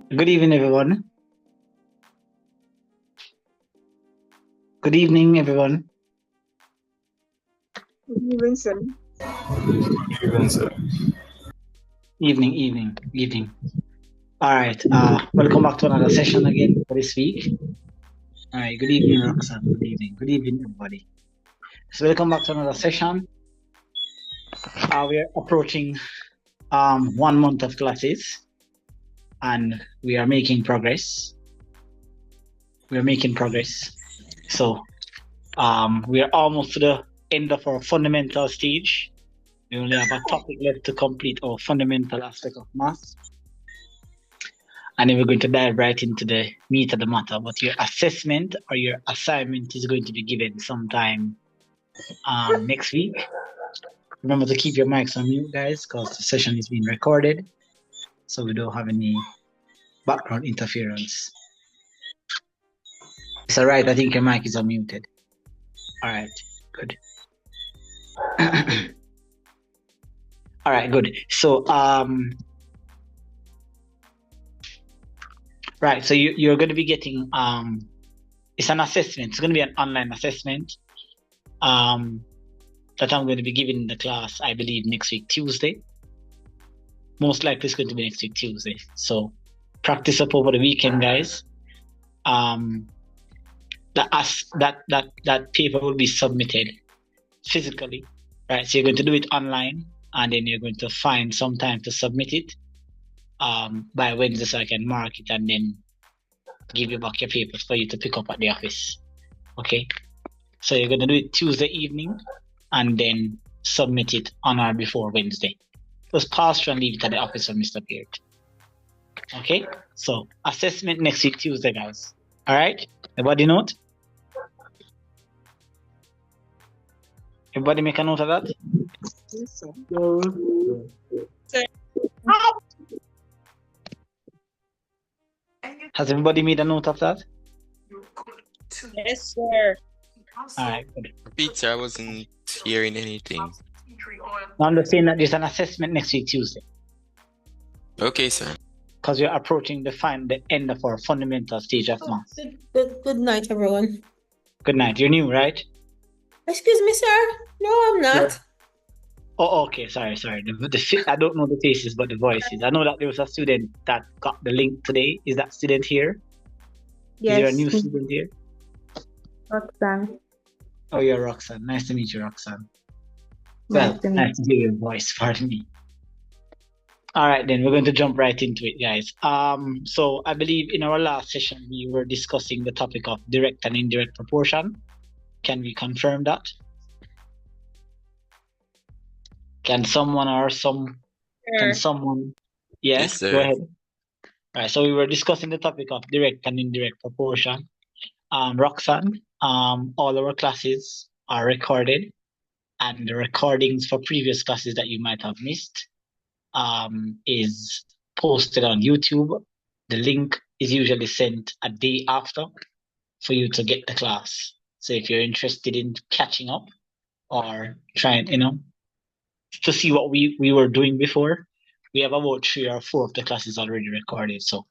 Good evening, everyone. Good evening, everyone. Good evening, sir. Even sir. Evening. All right. Welcome back to another session again for this week. All right. Good evening, Roxanne. Good evening. Good evening, everybody. So welcome back to another session. We are approaching 1 month of classes, and we are making progress. So we are almost to the end of our fundamental stage. We only have a topic left to complete our fundamental aspect of math. And then we're going to dive right into the meat of the matter. But your assessment or your assignment is going to be given sometime next week. Remember to keep your mics on mute, guys, because the session is being recorded, so we don't have any background interference. It's all right. I think your mic is unmuted. All right, good. All right, good. So right. So you're going to be getting it's an assessment. It's going to be an online assessment. That I'm going to be giving in the class, I believe, next week, Tuesday. Most likely it's going to be next week, Tuesday. So practice up over the weekend, guys. That paper will be submitted physically, right? So you're going to do it online, and then you're going to find some time to submit it by Wednesday, so I can mark it and then give you back your papers for you to pick up at the office. Okay? So you're going to do it Tuesday evening, and then submit it on or before Wednesday. Just pass through and leave it at the office of Mr. Beard. Okay? So assessment next week, Tuesday, guys. All right? Everybody note? Everybody make a note of that? Yes, sir. Has everybody made a note of that? Yes, sir. All right, good. Peter, I wasn't hearing anything. Now I'm just saying that there's an assessment next week, Tuesday, Okay, sir. because we're approaching the end of our fundamental stage of math. Good night, everyone. Good night. You're new, right? Excuse me, sir. No, I'm not. Oh, okay. Sorry. I don't know the faces, but the voices. I know that there was a student that got the link today. Is that student here? Yes. Is there a new student here? Roxanne. Oh, you're Roxanne. Nice to meet you, Roxanne. Well, nice to hear your voice. Pardon me. All right, then we're going to jump right into it, guys. So I believe in our last session we were discussing the topic of direct and indirect proportion. Can we confirm that? Can someone Yes, sir. Go ahead. All right, so we were discussing the topic of direct and indirect proportion. Roxanne, all our classes are recorded, and the recordings for previous classes that you might have missed is posted on YouTube. The link is usually sent a day after for you to get the class. So if you're interested in catching up or trying, to see what we were doing before, we have about 3 or 4 of the classes already recorded. So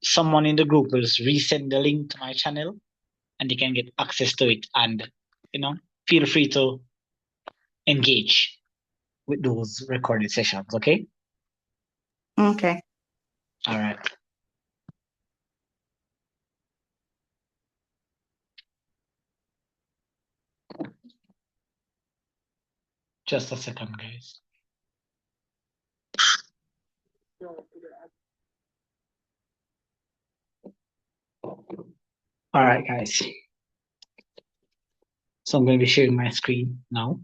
someone in the group will resend the link to my channel, and you can get access to it, and feel free to engage with those recorded sessions. Okay. Okay. All right. Just a second, guys. All right, guys. So I'm going to be sharing my screen now.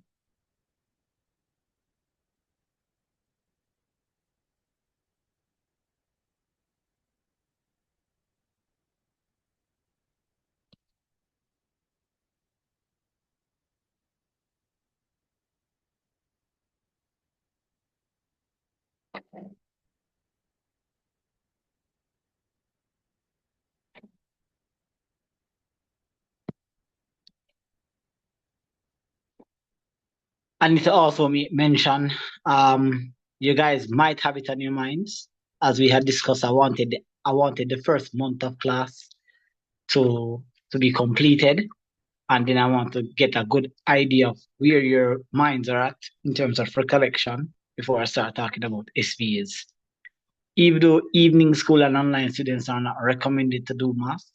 I need to also mention, you guys might have it on your minds as we had discussed, I wanted the first month of class to be completed, and then I want to get a good idea of where your minds are at in terms of recollection before I start talking about SVAs. Even though evening school and online students are not recommended to do math,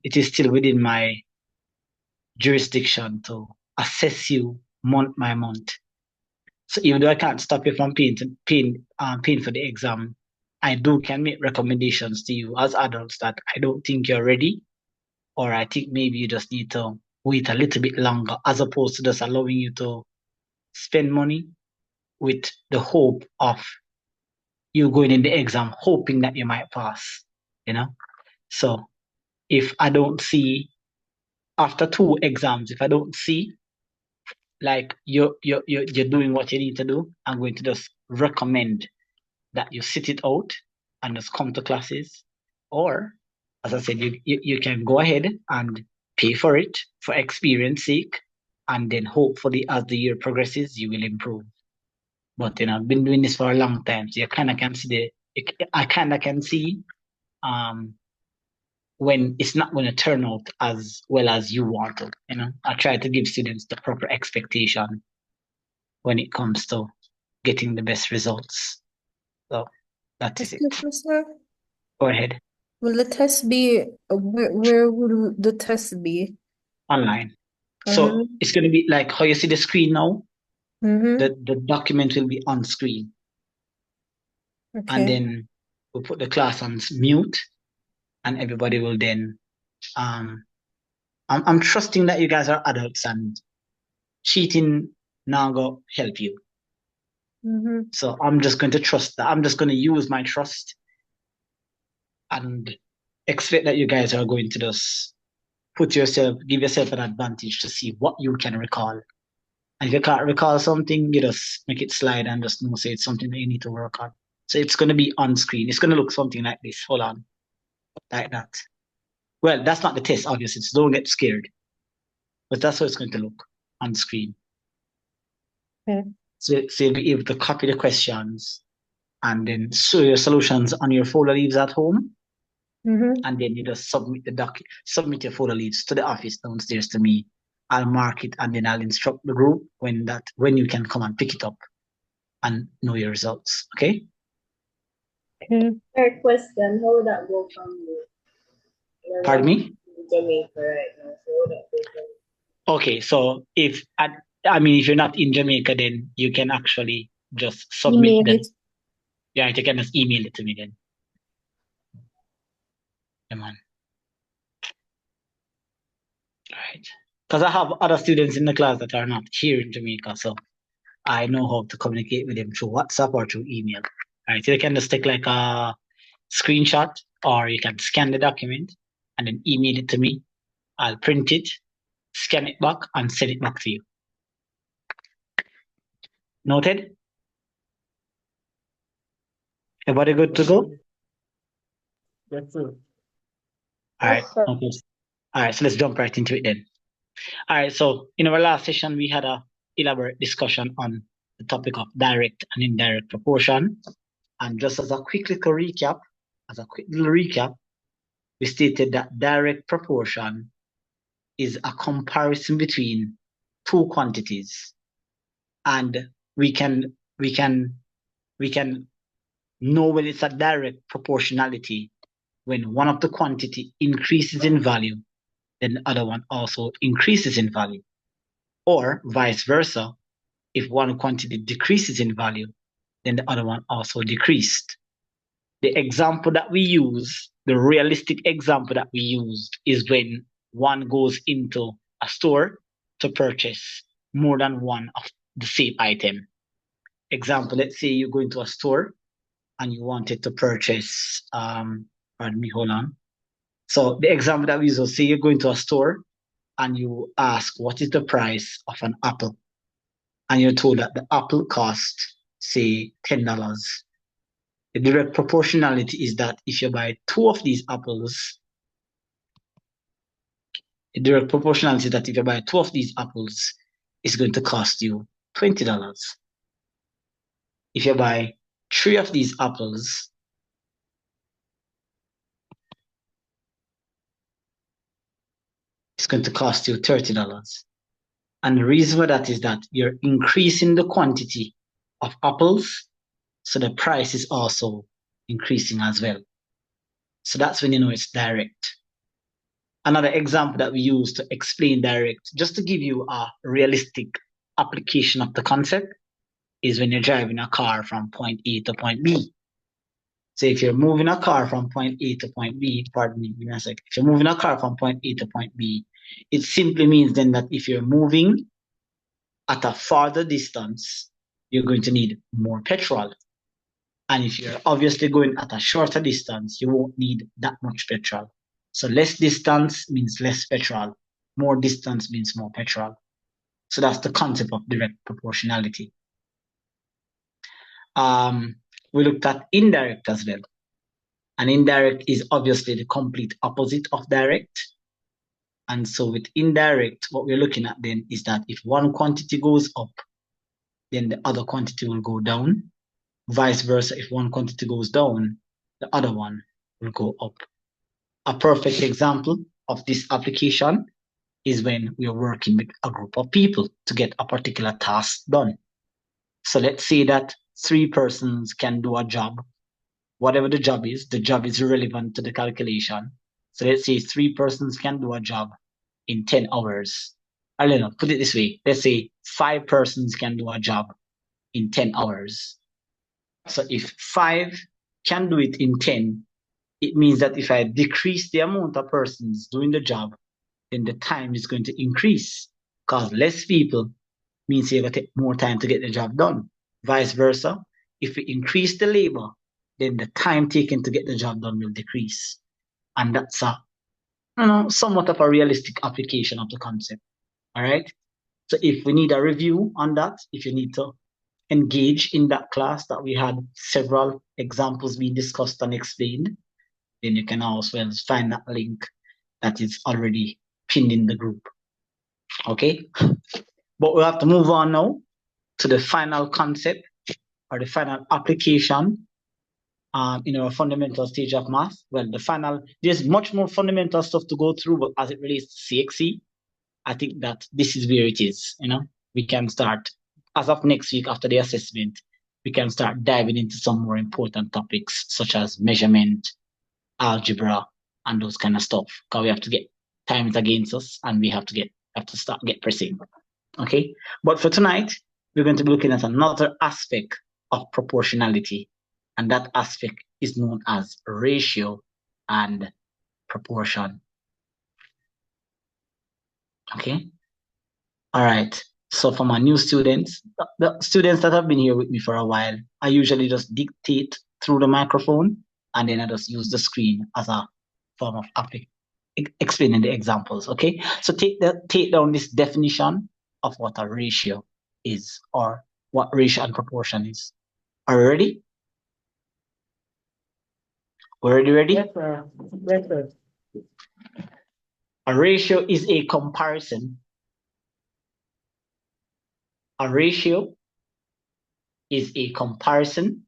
it is still within my jurisdiction to assess you month by month. So even though I can't stop you from paying for the exam, I can make recommendations to you as adults that I don't think you're ready, or I think maybe you just need to wait a little bit longer, as opposed to just allowing you to spend money with the hope of you going in the exam, hoping that you might pass, So if I don't see, after 2 exams, if I don't see like you're doing what you need to do, I'm going to just recommend that you sit it out and just come to classes. Or, as I said, you can go ahead and pay for it for experience sake, and then hopefully as the year progresses, you will improve. But I've been doing this for a long time, so you kind of can see I kind of can see when it's not going to turn out as well as you want it. I try to give students the proper expectation when it comes to getting the best results. So that is it. Excuse me, sir. Go ahead. Will the test be, where will the test be? Online. So it's going to be like how you see the screen now. Mm-hmm. The document will be on screen. Okay. And then we'll put the class on mute, and everybody will then I'm trusting that you guys are adults, and cheating now go help you. Mm-hmm. So I'm just going to trust that. I'm just going to use my trust and expect that you guys are going to just give yourself an advantage to see what you can recall. And if you can't recall something, you just make it slide and just say it's something that you need to work on. So it's going to be on screen. It's going to look something like this. Hold on. Like that. Well, that's not the test, obviously. So don't get scared. But that's how it's going to look on screen. Okay. So you'll be able to copy the questions and then show your solutions on your folder leaves at home. Mm-hmm. And then you just submit your folder leaves to the office downstairs to me. I'll mark it, and then I'll instruct the group when you can come and pick it up and know your results. Okay? Okay. Third question, how would that go from you? Pardon me? In Jamaica right now, so how would that go from you? Okay, so if you're not in Jamaica, then you can actually just submit Email it. Yeah, you can just email it to me then. Come on. All right. Because I have other students in the class that are not here in Jamaica, so I know how to communicate with them through WhatsApp or through email. All right, so you can just take like a screenshot, or you can scan the document and then email it to me. I'll print it, scan it back, and send it back to you. Noted? Everybody good to go? Yes, sir. All right. Yes, sir. Okay. All right, so let's jump right into it then. All right, so in our last session, we had a elaborate discussion on the topic of direct and indirect proportion. And just as a quick little recap, we stated that direct proportion is a comparison between 2 quantities. And we can know when it's a direct proportionality when one of the quantity increases in value, then the other one also increases in value. Or vice versa, if one quantity decreases in value, then the other one also decreased. The example that we use, the realistic example that we used, is when one goes into a store to purchase more than one of the same item. Example, let's say you go into a store and you wanted to purchase, pardon me, hold on. So the example that we use is, say you go into a store and you ask, what is the price of an apple? And you're told that the apple costs, say, $10. The direct proportionality is that if you buy 2 of these apples, it's going to cost you $20. If you buy 3 of these apples is going to cost you $30. And the reason for that is that you're increasing the quantity of apples, so the price is also increasing as well. So that's when you know it's direct. Another example that we use to explain direct, just to give you a realistic application of the concept, is when you're driving a car from point A to point B. So if you're moving a car from point A to point B, pardon me, give me a sec. If you're moving a car from point A to point B, it simply means then that if you're moving at a farther distance, you're going to need more petrol. And if you're obviously going at a shorter distance, you won't need that much petrol. So less distance means less petrol. More distance means more petrol. So that's the concept of direct proportionality. We looked at indirect as well. And indirect is obviously the complete opposite of direct. And so with indirect, what we're looking at then is that if one quantity goes up, then the other quantity will go down. Vice versa, if one quantity goes down, the other one will go up. A perfect example of this application is when we are working with a group of people to get a particular task done. So let's say that 3 persons can do a job. Whatever the job is relevant to the calculation. So let's say 3 persons can do a job in 10 hours. I don't know, put it this way. Let's say 5 persons can do a job in 10 hours. So if 5 can do it in 10, it means that if I decrease the amount of persons doing the job, then the time is going to increase, because less people means you're going to take more time to get the job done. Vice versa, if we increase the labor, then the time taken to get the job done will decrease. And that's somewhat of a realistic application of the concept. All right. So if we need a review on that, if you need to engage in that class that we had several examples being discussed and explained, then you can also find that link that is already pinned in the group. Okay. But we have to move on now to the final concept or the final application in our fundamental stage of math. Well, there's much more fundamental stuff to go through, but as it relates to CXC, I think that this is where it is. We can start, as of next week after the assessment, we can start diving into some more important topics such as measurement, algebra, and those kind of stuff. Because we have to get time is against us, and we have to get pressing. Okay, but for tonight, we're going to be looking at another aspect of proportionality, and that aspect is known as ratio and proportion. Okay. All right. So for my new students, the students that have been here with me for a while, I usually just dictate through the microphone, and then I just use the screen as a form of explaining the examples. Okay. So take down this definition of what a ratio is, or what ratio and proportion is. Are you ready? We're ready? Yes, sir. Yes, sir. A ratio is a comparison. A ratio is a comparison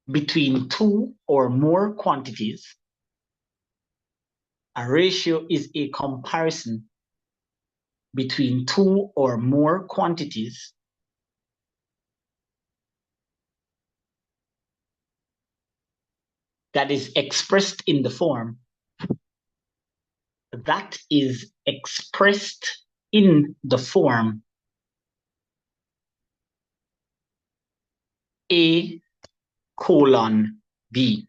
between 2 or more quantities. A ratio is a comparison between 2 or more quantities that is expressed in the form A colon B.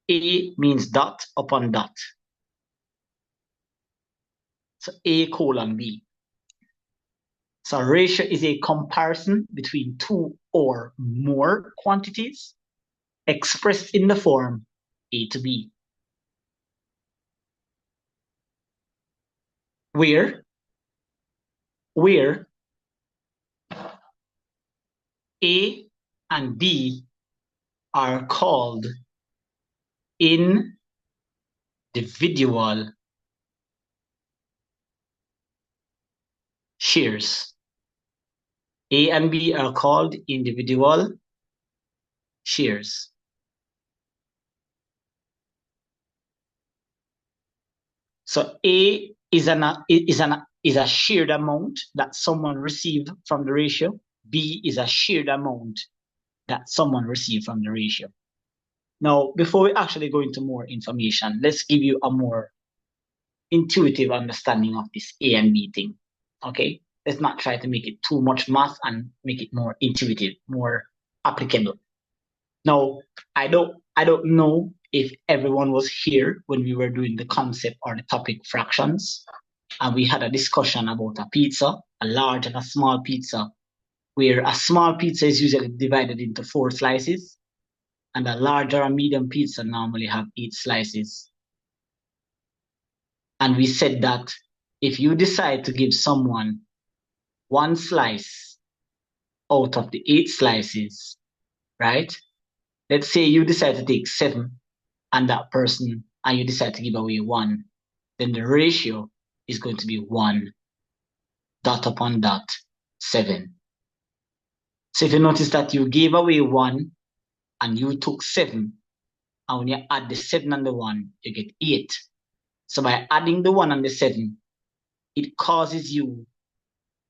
A means dot upon dot. So A colon B. So a ratio is a comparison between 2 or more quantities expressed in the form A to B, where A and B are called individual shears. A and B are called individual shears. So A is a shared amount that someone received from the ratio. B is a shared amount that someone received from the ratio. Now, before we actually go into more information, let's give you a more intuitive understanding of this A and B thing. Okay? Let's not try to make it too much math and make it more intuitive, more applicable. Now, I don't know if everyone was here when we were doing the concept or the topic fractions, and we had a discussion about a pizza, a large and a small pizza, where a small pizza is usually divided into 4 slices, and a larger or medium pizza normally have 8 slices. And we said that if you decide to give someone 1 slice out of the 8 slices, right? Let's say you decide to take 7 and that person, and you decide to give away 1, then the ratio is going to be 1 dot upon dot 7. So if you notice that you gave away 1 and you took 7, and when you add the 7 and the 1, you get 8. So by adding the 1 and the 7, it causes you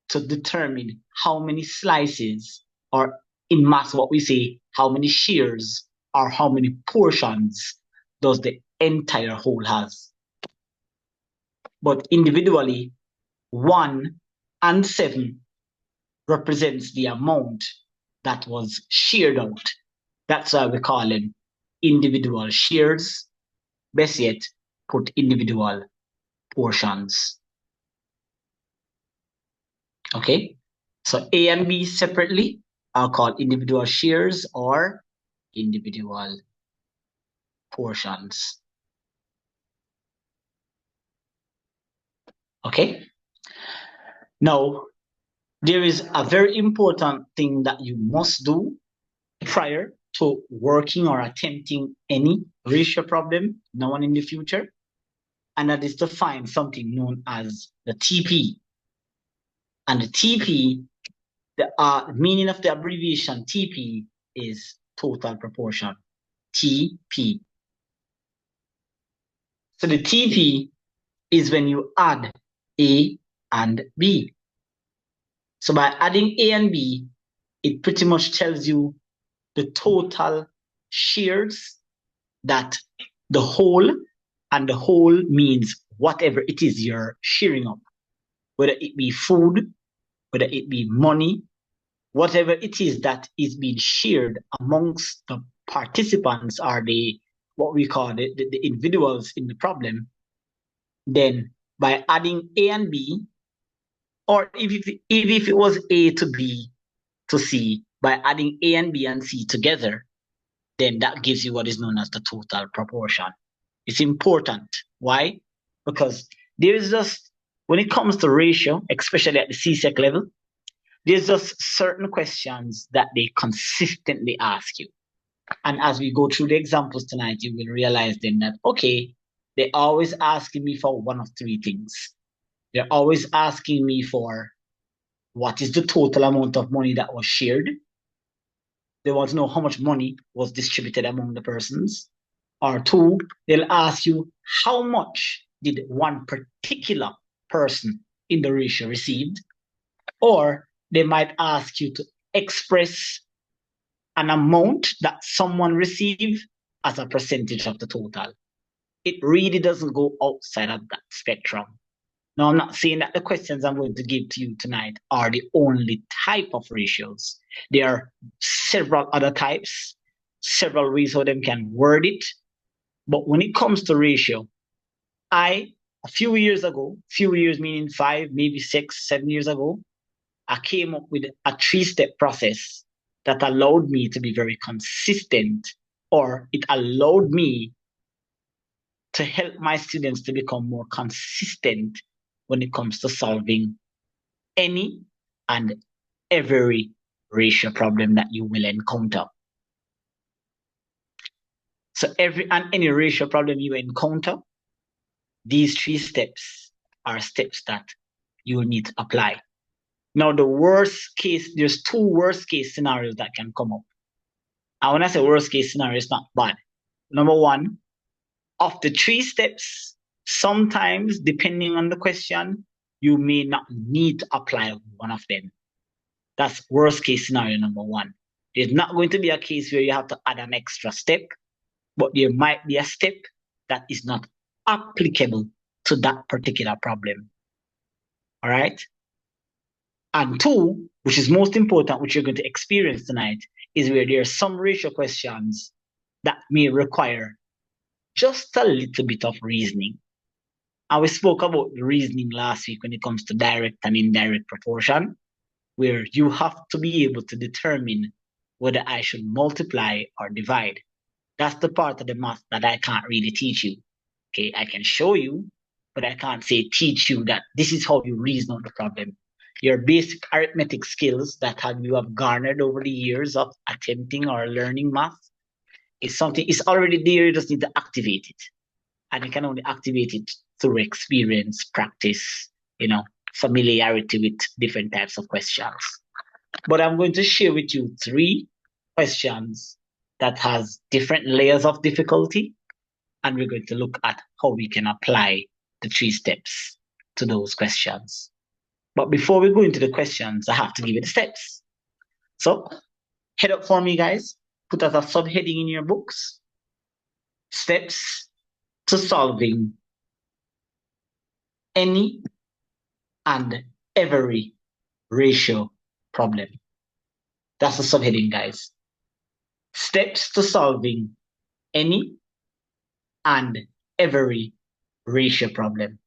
to determine how many slices, or in math, what we say, how many shares or how many portions does the entire whole has. But individually, 1 and 7 represents the amount that was shared out. That's why we call them individual shares. Best yet, put individual portions. Okay, so A and B separately are called individual shares or individual portions. Okay, now there is a very important thing that you must do prior to working or attempting any ratio problem now and in the future, and that is to find something known as the TP. And the TP, the meaning of the abbreviation TP is total proportion, TP. So the TP is when you add A and B. So by adding A and B, it pretty much tells you the total shares that the whole, and the whole means whatever it is you're sharing up, whether it be food, whether it be money, whatever it is that is being shared amongst the participants or the what we call the individuals in the problem, then by adding A and B, or if it was A to B to C, by adding A and B and C together, then that gives you what is known as the total proportion. It's important. Why? Because there is just, when it comes to ratio, especially at the CSEC level, there's just certain questions that they consistently ask you. And as we go through the examples tonight, you will realize then that, okay, they're always asking me for one of 3 things. They're always asking me for what is the total amount of money that was shared. They want to know how much money was distributed among the persons. Or 2, they'll ask you how much did one particular person in the ratio received. Or they might ask you to express an amount that someone received as a percentage of the total. It really doesn't go outside of that spectrum. Now, I'm not saying that the questions I'm going to give to you tonight are the only type of ratios. There are several other types, several ways how them can word it. But when it comes to ratio, a few years ago, few years meaning 5, maybe 6, 7 years ago, I came up with a 3-step process that allowed me to be very consistent, or it allowed me to help my students to become more consistent when it comes to solving any and every ratio problem that you will encounter. So every and any ratio problem you encounter, these 3 steps are steps that you will need to apply. Now, the worst case, there's two worst case scenarios that can come up. And when I say worst case scenario, it's not bad. Number one, of the 3 steps, sometimes, depending on the question, you may not need to apply one of them. That's worst case scenario number one. There's not going to be a case where you have to add an extra step, but there might be a step that is not applicable to that particular problem. All right? And 2, which is most important, which you're going to experience tonight, is where there are some ratio questions that may require just a little bit of reasoning. And we spoke about the reasoning last week when it comes to direct and indirect proportion, where you have to be able to determine whether I should multiply or divide. That's the part of the math that I can't really teach you. Okay, I can show you, but I can't say teach you that this is how you reason out the problem. Your basic arithmetic skills that you have garnered over the years of attempting or learning math is something, it's already there, you just need to activate it. And you can only activate it through experience, practice, familiarity with different types of questions. But I'm going to share with you 3 questions that has different layers of difficulty, and we're going to look at how we can apply the 3 steps to those questions. But before we go into the questions, I have to give you the steps. So head up for me, guys. Put as a subheading in your books, steps to solving any and every ratio problem. That's the subheading, guys. Steps to solving any and every ratio problem.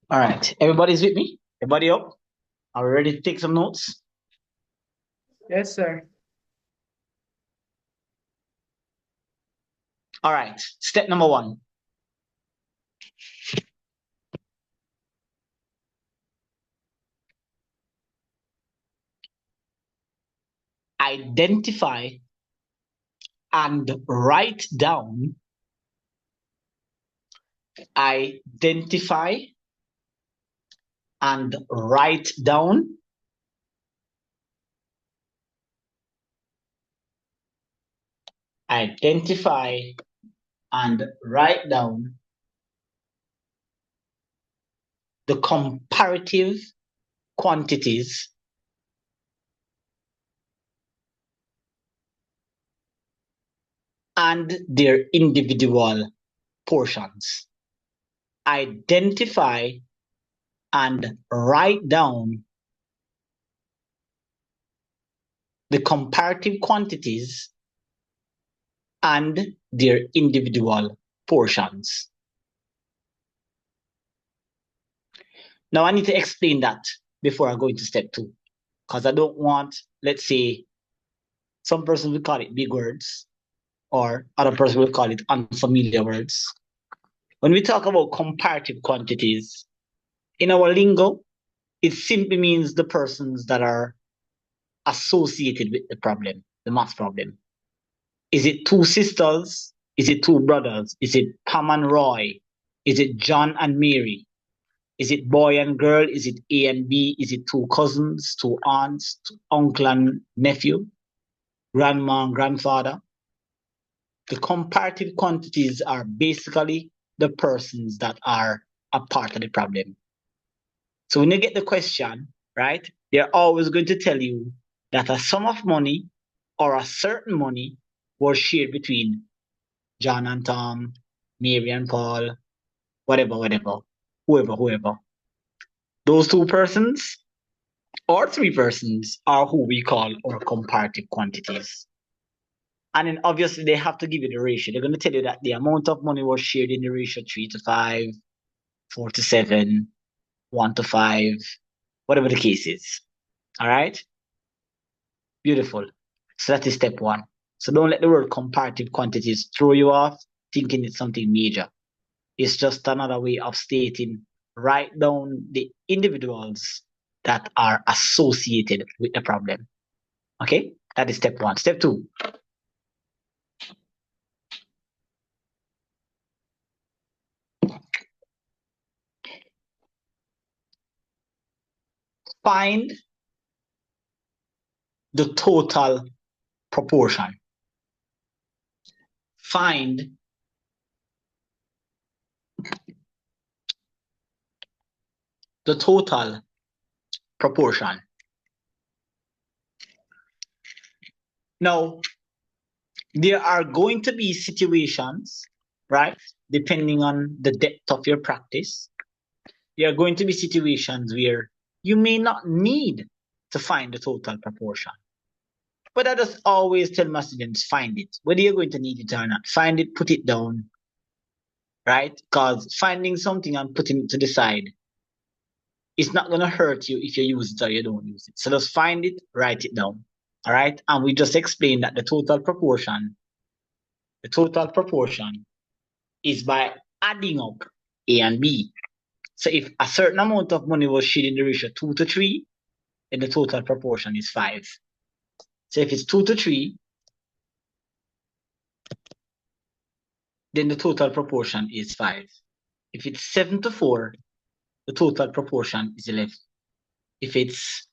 All right, everybody's with me? Everybody up? Are we ready to take some notes? Yes, sir. All right, step number 1. Identify and write down. Identify and write down identify and write down the comparative quantities and their individual portions. Identify and write down the comparative quantities and their individual portions. Now I need to explain that before I go into step 2, because I don't want, let's say, some person will call it big words, or other person will call it unfamiliar words. When we talk about comparative quantities, in our lingo, it simply means the persons that are associated with the problem, the math problem. Is it 2 sisters? Is it 2 brothers? Is it Pam and Roy? Is it John and Mary? Is it boy and girl? Is it A and B? Is it 2 cousins, 2 aunts, uncle and nephew, grandma and grandfather? The comparative quantities are basically the persons that are a part of the problem. So when you get the question, right, they're always going to tell you that a sum of money or a certain money was shared between John and Tom, Mary and Paul, whoever. Those 2 persons or 3 persons are who we call our comparative quantities. And then obviously they have to give you the ratio. They're going to tell you that the amount of money was shared in the ratio 3 to 5, 4 to 7, 1 to 5, whatever the case is. All right? Beautiful. So that is step one. So don't let the word comparative quantities throw you off thinking it's something major. It's just another way of stating write down the individuals that are associated with the problem. Okay, that is step one. Step two. Find the total proportion. Find the total proportion. Now, there are going to be situations, right, depending on the depth of your practice. There are going to be situations where you may not need to find the total proportion. But I just always tell my students, find it. Whether you're going to need it or not, find it, put it down, right? Because finding something and putting it to the side, it's not going to hurt you if you use it or you don't use it. So just find it, write it down, all right? And we just explained that the total proportion is by adding up A and B. So if a certain amount of money was shared in the ratio 2 to 3, then the total proportion is 5. So if it's 2 to 3, then the total proportion is 5. If it's 7 to 4, the total proportion is 11. If it's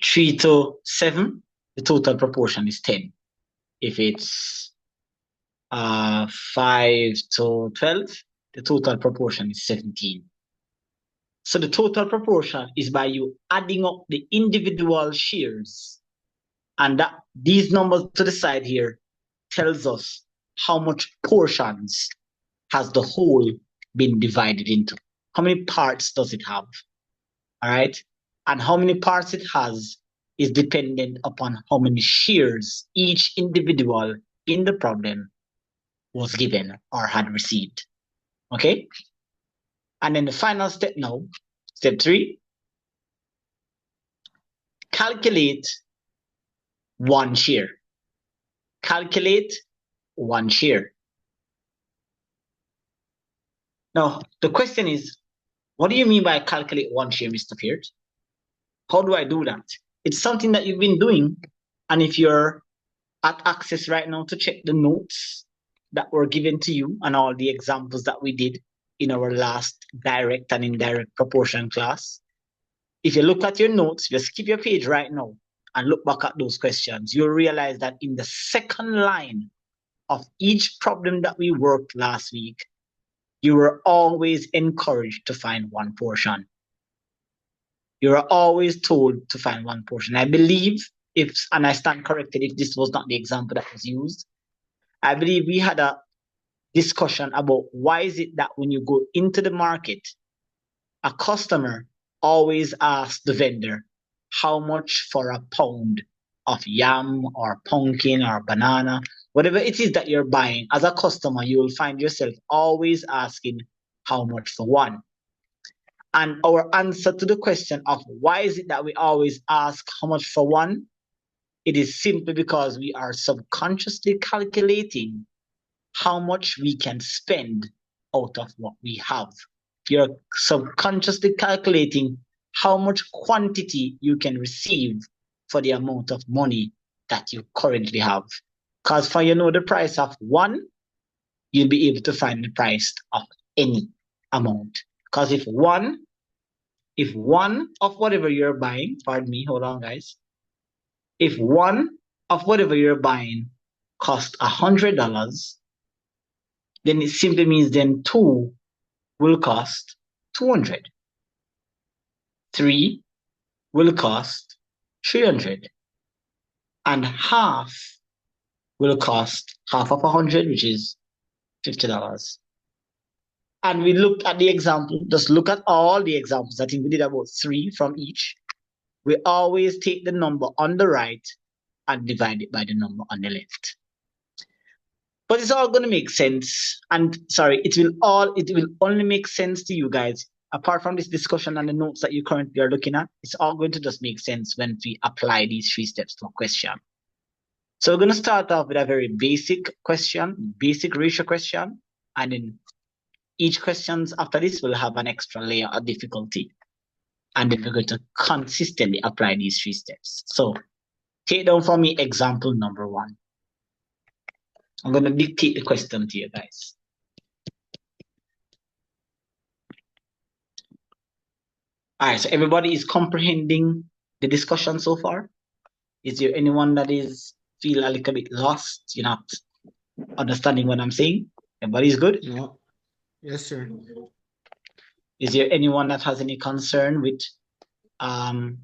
3 to 7, the total proportion is 10. If it's 5 to 12, the total proportion is 17. So the total proportion is by you adding up the individual shares, and that these numbers to the side here tells us how much portions has the whole been divided into. How many parts does it have? All right. And how many parts it has is dependent upon how many shares each individual in the problem was given or had received. Okay. And then the final step now, step 3, calculate one share. Calculate one share. Now, the question is, what do you mean by calculate one share, Mr. Peart? How do I do that? It's something that you've been doing. And if you're at Access right now to check the notes that were given to you and all the examples that we did in our last direct and indirect proportion class, if you look at your notes, just skip your page right now and look back at those questions, you'll realize that in the second line of each problem that we worked last week, you were always encouraged to find one portion. You are always told to find one portion. I believe, and I stand corrected if this was not the example that was used, I believe we had a discussion about why is it that when you go into the market, a customer always asks the vendor how much for a pound of yam or pumpkin or banana, whatever it is that you're buying. As a customer, you will find yourself always asking how much for one. And our answer to the question of why is it that we always ask how much for one, it is simply because we are subconsciously calculating how much we can spend out of what we have. You're subconsciously calculating how much quantity you can receive for the amount of money that you currently have. Because for you know the price of one, you'll be able to find the price of any amount. Because if one of whatever you're buying, pardon me, hold on guys. If one of whatever you're buying costs $100, then it simply means then 2 will cost 200. 3 will cost 300. And half will cost half of 100, which is $50. And we looked at the example, just look at all the examples. I think we did about 3 from each. We always take the number on the right and divide it by the number on the left. But it's all going to make sense. And sorry, it will only make sense to you guys. Apart from this discussion and the notes that you currently are looking at, it's all going to just make sense when we apply these 3 steps to a question. So we're going to start off with a very basic question, basic ratio question, and then each questions after this will have an extra layer of difficulty. And then we're going to consistently apply these 3 steps. So take down for me example number 1. I'm going to dictate the question to you guys. All right, so everybody is comprehending the discussion so far? Is there anyone that is feel a little bit lost? You're not understanding what I'm saying? Everybody's good? No. Yes, sir. Is there anyone that has any concern with the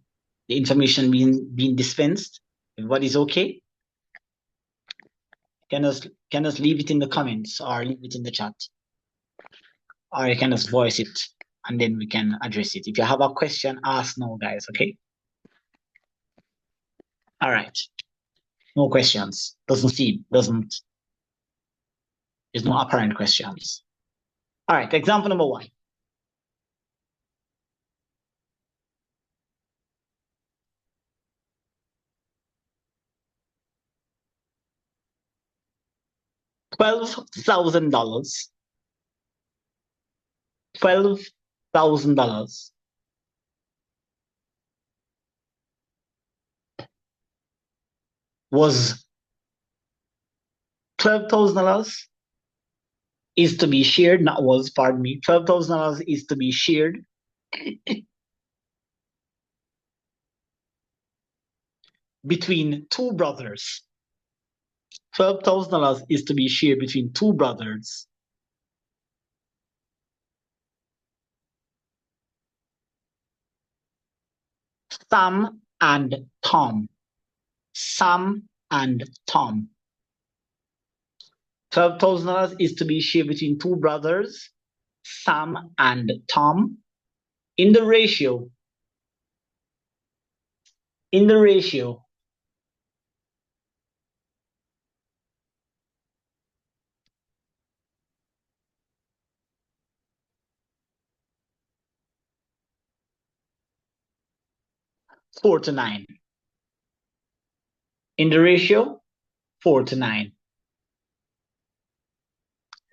information being dispensed? Everybody's okay? Can us leave it in the comments or leave it in the chat? Or you can just voice it and then we can address it. If you have a question, ask now, guys, okay? All right. No questions. There's no apparent questions. All right, example number 1. $12,000. $12,000 was $12,000 is to be shared, not was, pardon me. $12,000 is to be shared between 2 brothers. $12,000 is to be shared between 2 brothers. Sam and Tom. Sam and Tom. $12,000 is to be shared between 2 brothers, Sam and Tom, in the ratio 4:9. In the ratio 4:9.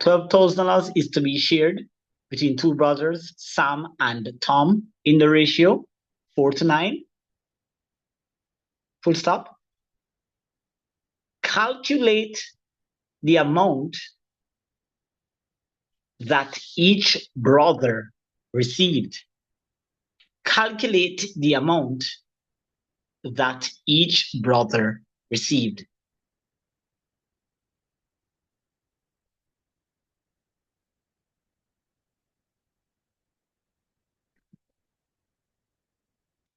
$12,000 is to be shared between 2 brothers, Sam and Tom, in the ratio 4:9. Full stop. Calculate the amount that each brother received. Calculate the amount that each brother received.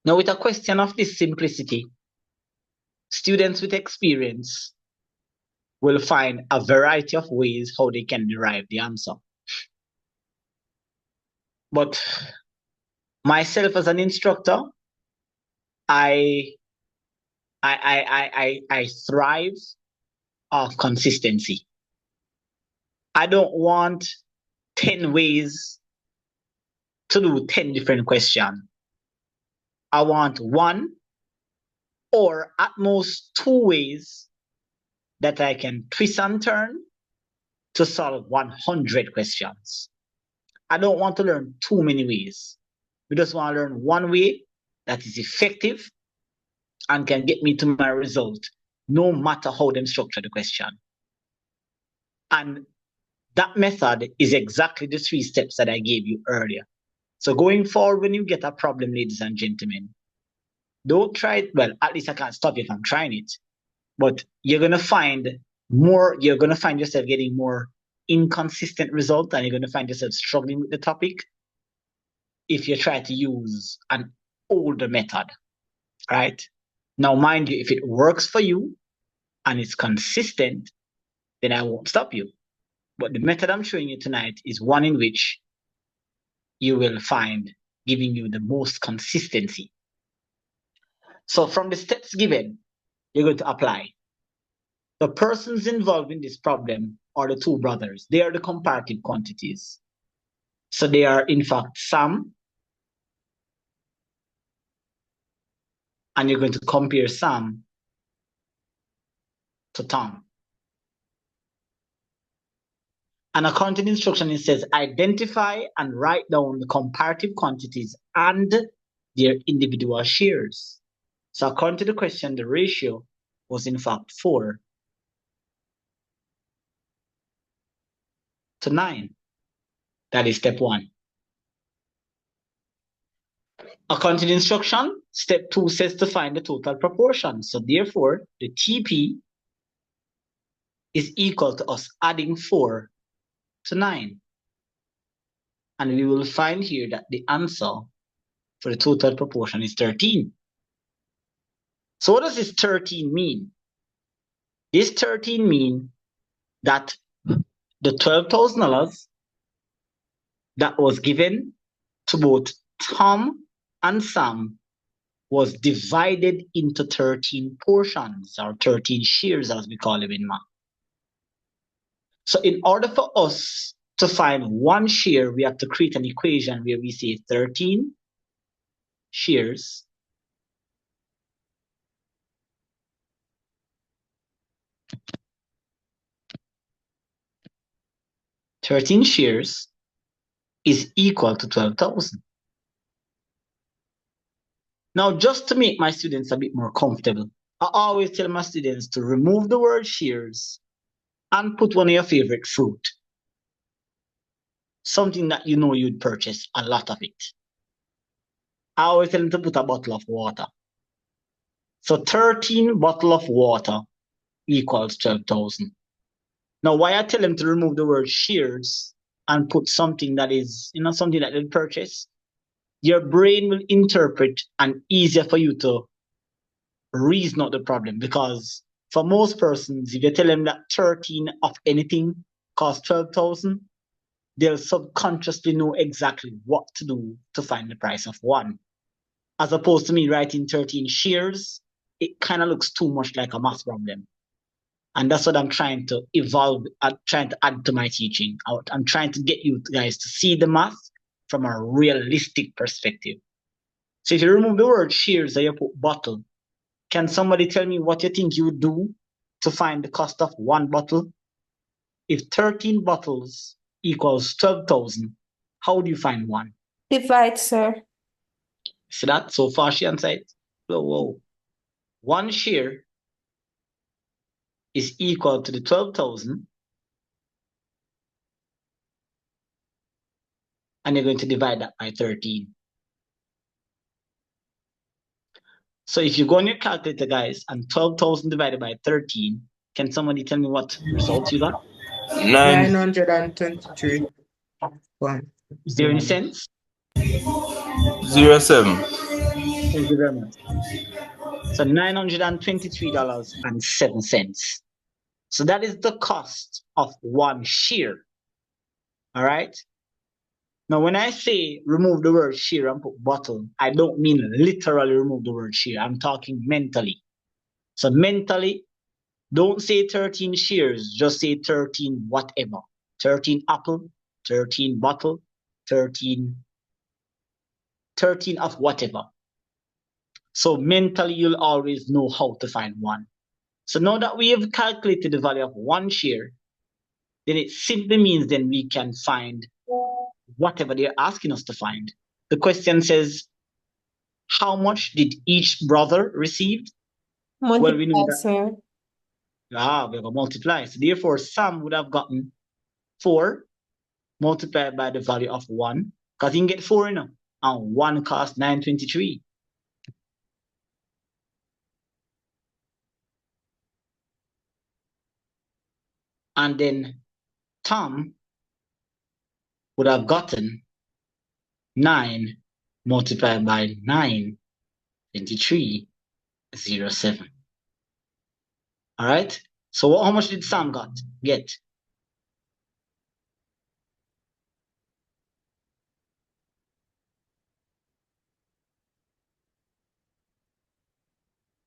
Now, with a question of this simplicity, students with experience will find a variety of ways how they can derive the answer. But myself as an instructor, I thrive off consistency. I don't want 10 ways to do 10 different questions. I want 1 or at most 2 ways that I can twist and turn to solve 100 questions. I don't want to learn too many ways. We just want to learn 1 way that is effective and can get me to my result, no matter how them structure the question. And that method is exactly the 3 steps that I gave you earlier. So going forward, when you get a problem, ladies and gentlemen, don't try it. Well, at least I can't stop you if I'm trying it. But you're going to find yourself getting more inconsistent results, and you're going to find yourself struggling with the topic if you try to use an older method, right? Now, mind you, if it works for you and it's consistent, then I won't stop you. But the method I'm showing you tonight is one in which you will find giving you the most consistency. So from the steps given, you're going to apply. The persons involved in this problem are the 2 brothers. They are the comparative quantities. So they are, in fact, Sam, and you're going to compare Sam to Tom. And according to the instruction, it says identify and write down the comparative quantities and their individual shares. So according to the question, the ratio was in fact 4 to 9. That is step 1. According to the instruction, step 2 says to find the total proportion. So therefore, the TP is equal to us adding 4 to 9. And we will find here that the answer for the total proportion is 13. So what does this 13 mean? This 13 mean that the $12,000 that was given to both Tom and Sam was divided into 13 portions, or 13 shares as we call them in math. So in order for us to find one share, we have to create an equation where we say 13 shares is equal to 12,000. Now, just to make my students a bit more comfortable, I always tell my students to remove the word shares and put one of your favorite fruit. Something that you know you'd purchase a lot of it. I always tell them to put a bottle of water. So 13 bottle of water equals 12,000. Now, why I tell them to remove the word shares and put something that is, something that they'll purchase, your brain will interpret and easier for you to reason out the problem. Because for most persons, if you tell them that 13 of anything costs 12,000, they'll subconsciously know exactly what to do to find the price of one. As opposed to me writing 13 shares, it kind of looks too much like a math problem. And that's what I'm trying to evolve, I'm trying to add to my teaching. I'm trying to get you guys to see the math from a realistic perspective. So if you remove the word shares and you put bottle, can somebody tell me what you think you would do to find the cost of one bottle? If 13 bottles equals 12,000, how would you find one? Divide, sir. See that? So far she answered. Whoa. One share is equal to the 12,000, and you're going to divide that by 13. So if you go on your calculator, guys, and 12,000 divided by 13, can somebody tell me what result you got? 923. Is there any sense? 07. Thank you very much. So $923.07. So that is the cost of one share. All right. Now, when I say remove the word share and put bottle, I don't mean literally remove the word share. I'm talking mentally. So mentally, don't say 13 shares, just say 13 whatever. 13 apple, 13 bottle, 13 of whatever. So mentally, you'll always know how to find one. So now that we have calculated the value of one share, then it simply means then we can find whatever they're asking us to find. The question says, how much did each brother receive? Multiply, Well, we know that. sir. We have a multiply. So therefore, Sam would have gotten 4 multiplied by the value of 1, because he can get 4 and 1 costs 923. And then Tom would have gotten 9 multiplied by 923.07. All right. So how much did Sam get?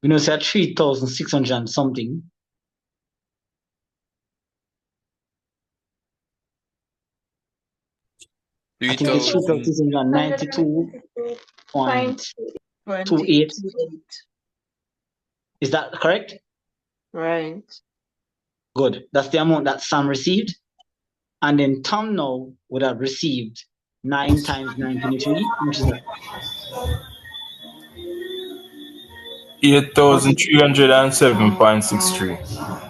We know it's at 3,600 and something. I think it's 3,692.28. Is that correct? Right. Good. That's the amount that Sam received. And then Tom now would have received 9 times 923. How much is that? 8,307.63.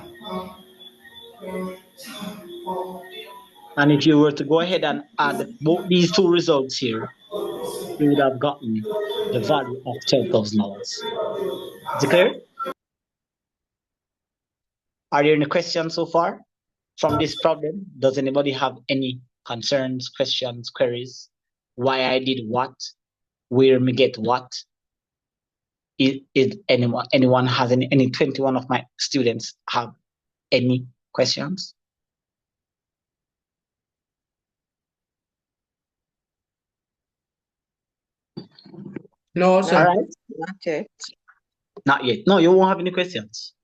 And if you were to go ahead and add both these two results here, you would have gotten the value of $12,000. Is it clear? Are there any questions so far from this problem? Does anybody have any concerns, questions, queries? Why I did what? Where me get what? Is anyone has any 21 of my students have any questions? No, sir. All right. Not yet. Not yet. No, you won't have any questions.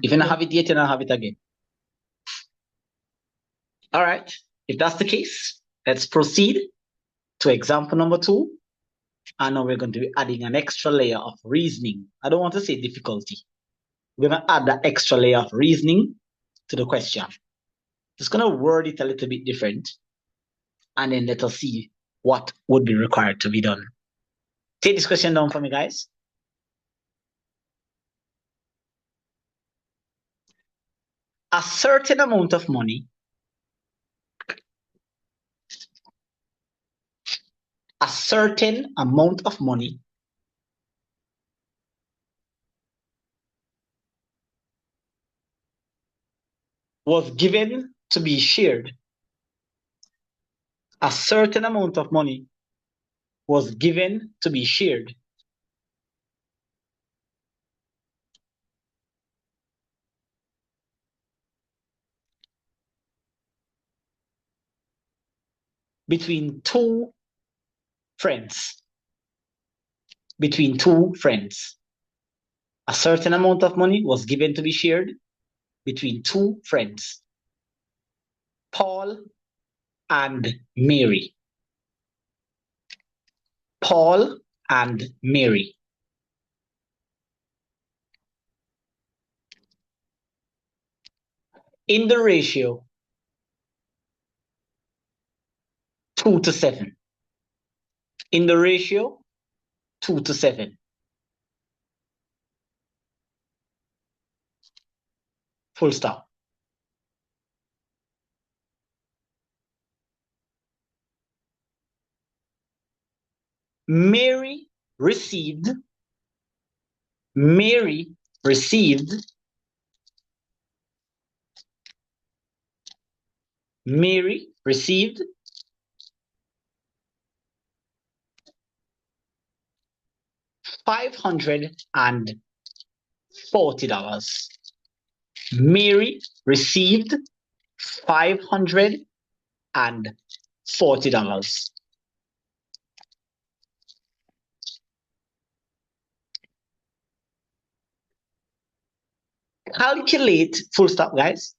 If you don't have it yet, you don't have it again. All right. If that's the case, let's proceed to example number 2. And now we're going to be adding an extra layer of reasoning. I don't want to say difficulty. We're going to add that extra layer of reasoning to the question. Just going to word it a little bit different. And then let us see what would be required to be done. Take this question down for me, guys. A certain amount of money was given to be shared. A certain amount of money was given to be shared between two friends. Between two friends. A certain amount of money was given to be shared between two friends, Paul and Mary. Paul and Mary. In the ratio 2:7. In the ratio 2:7. Full stop. Mary received $540. Mary received $540. Calculate, full stop, guys.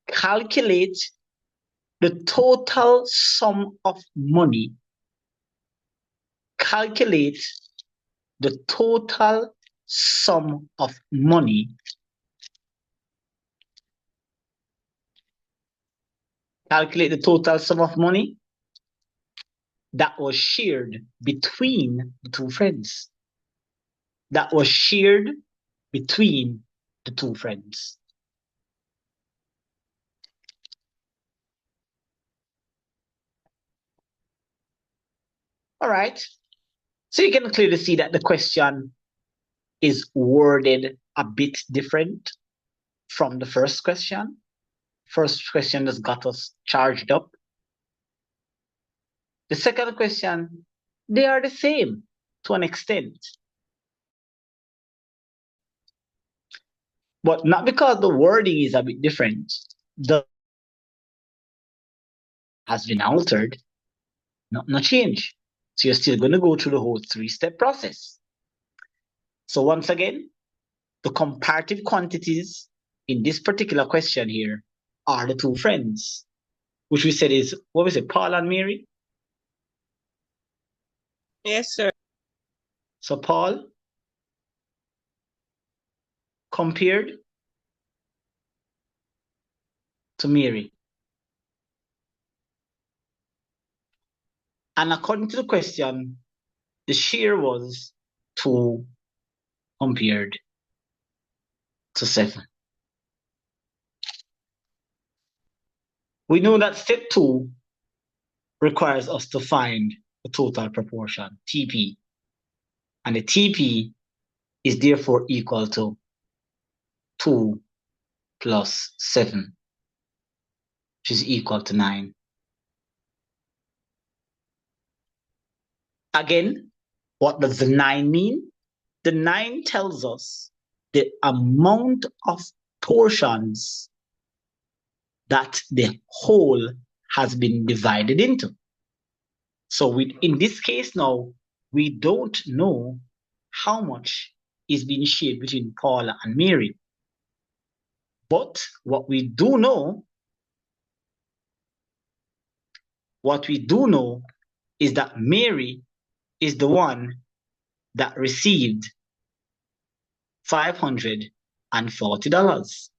Calculate the total sum of money. Calculate the total sum of money calculate the total sum of money that was shared between the two friends. That was shared between the two friends. All right. So you can clearly see that the question is worded a bit different from the first question. First question just got us charged up. The second question, they are the same to an extent. But not because the wording is a bit different, the has been altered, no change. So you're still going to go through the whole 3-step process. So once again, the comparative quantities in this particular question here are the two friends, which we said is, what was it, Paul and Mary? Yes, sir. So Paul compared to Mary. And according to the question, the share was 2 compared to 7. We know that step 2 requires us to find the total proportion, TP. And the TP is therefore equal to 2 plus 7, which is equal to 9. Again, what does the 9 mean? The 9 tells us the amount of portions that the whole has been divided into. So in this case now, we don't know how much is being shared between Paula and Mary. But what we do know is that Mary is the one that received $540.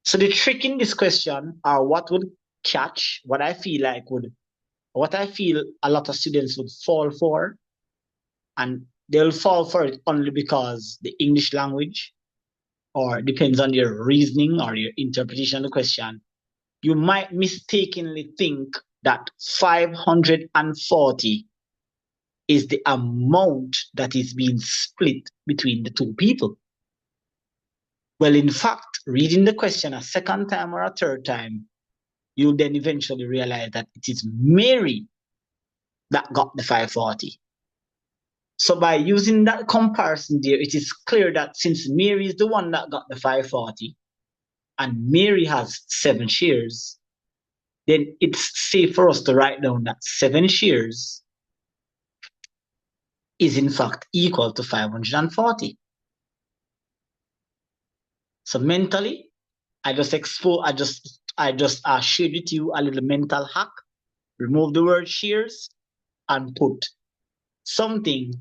So the trick in this question, or what would catch, what I feel a lot of students would fall for, and they'll fall for it only because the English language, or depends on your reasoning or your interpretation of the question, you might mistakenly think that 540 is the amount that is being split between the two people. Well, in fact, reading the question a second time or a third time, you'll then eventually realize that it is Mary that got the 540. So by using that comparison there, it is clear that since Mary is the one that got the 540, and Mary has 7 shares, then it's safe for us to write down that 7 shares is in fact equal to 540. So mentally, I just shared with you a little mental hack. Remove the word shares and put something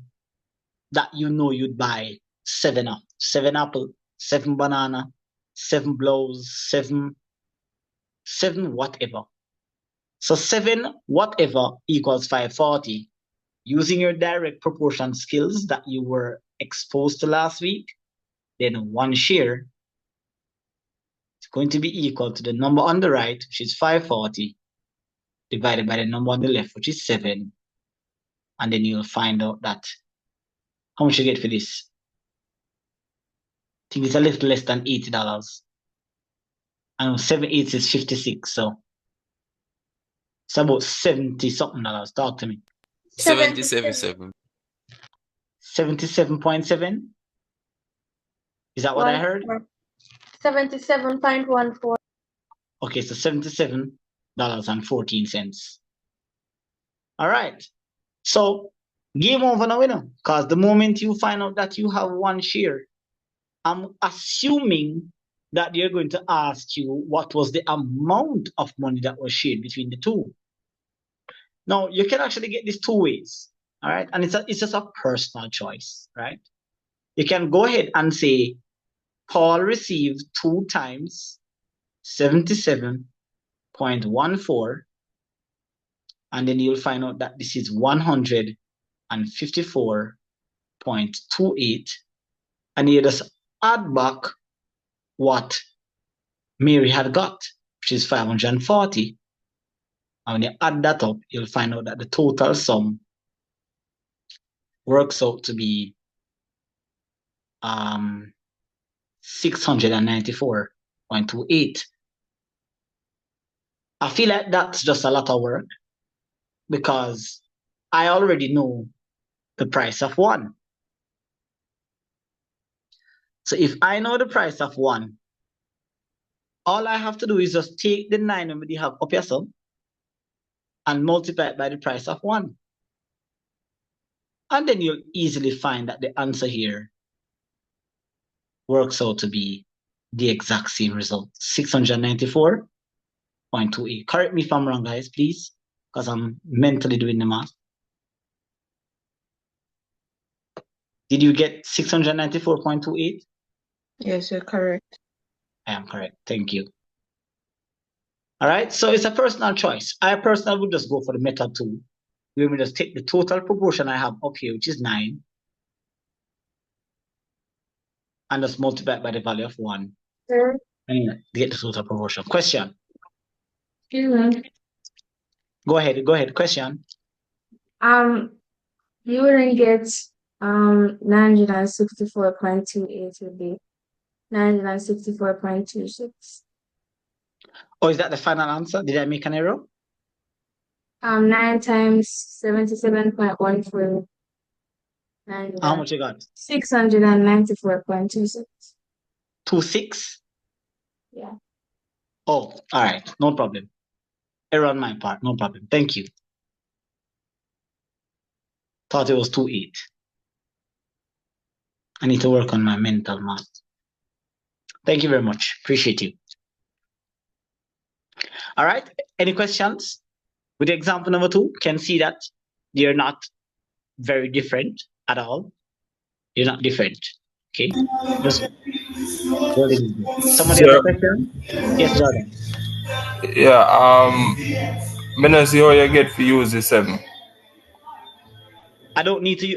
that you know you'd buy 7 of. 7 apple, 7 banana, 7 blows, 7 whatever. So 7 whatever equals 540. Using your direct proportion skills that you were exposed to last week, then 1 share is going to be equal to the number on the right, which is 540, divided by the number on the left, which is 7. And then you'll find out that how much you get for this. I think it's a little less than $80. And 7 eighths is 56, so it's about 70 something dollars. Talk to me. 77.7. 77.7? Is that what I heard? 77.14. Okay, so $77.14. All right. So game over now, because the moment you find out that you have 1 share, I'm assuming that they're going to ask you what was the amount of money that was shared between the two. Now, you can actually get this 2 ways, all right? And it's just a personal choice, right? You can go ahead and say, Paul received 2 times 77.14, and then you'll find out that this is 154.28, and you just add back what Mary had got, which is 540. And when you add that up, you'll find out that the total sum works out to be 694.28. I feel like that's just a lot of work because I already know the price of 1. So if I know the price of 1, all I have to do is just take the 9 that you have up your sum and multiply it by the price of 1. And then you'll easily find that the answer here works out to be the exact same result, 694.28. Correct me if I'm wrong, guys, please, because I'm mentally doing the math. Did you get 694.28? Yes, you're correct. I am correct. Thank you. All right, so it's a personal choice. I personally would just go for the method 2. We will just take the total proportion I have up here, which is 9, and just multiply it by the value of 1. Sir, And get the total proportion. Question. excuse me. Go ahead. Question. You wouldn't get 964.28 would be 964.26. Oh, is that the final answer? Did I make an error? 9 times 77.14. How much you got? 694.26. 26? Yeah. Oh, all right. No problem. Error on my part. No problem. Thank you. Thought it was 28. I need to work on my mental math. Thank you very much. Appreciate you. All right. Any questions? With example number 2, can see that they're not very different at all. You're not different. Okay. Just somebody have a Sir, question? Yes, Jordan. yeah, me not see how you get to use the 7. I don't need to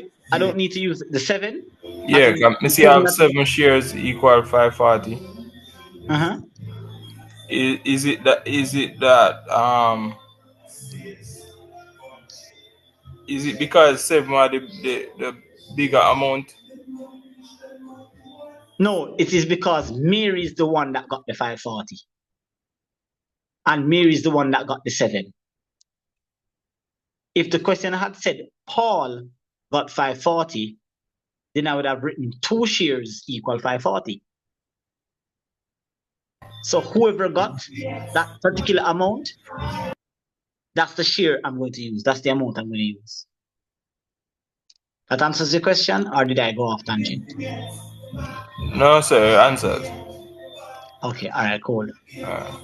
use the 7. As Yeah, in me the see I 7 have 7 shares equal 540. uh-huh. Is it that is it because 7 are the bigger amount? No, it is because Mary is the one that got the 540. And Mary is the one that got the 7. If the question had said Paul got 540, then I would have written 2 shares equal 540. So whoever got that particular amount, that's the share I'm going to use. That's the amount I'm going to use. That answers the question, or did I go off tangent? No, sir, answers. Okay, all right, cool. Uh,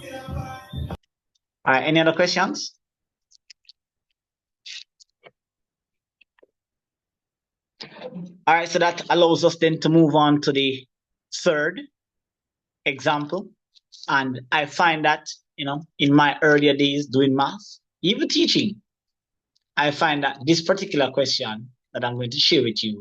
All right, any other questions? All right, so that allows us then to move on to the third example. And I find that, in my earlier days doing math, even teaching, I find that this particular question that I'm going to share with you,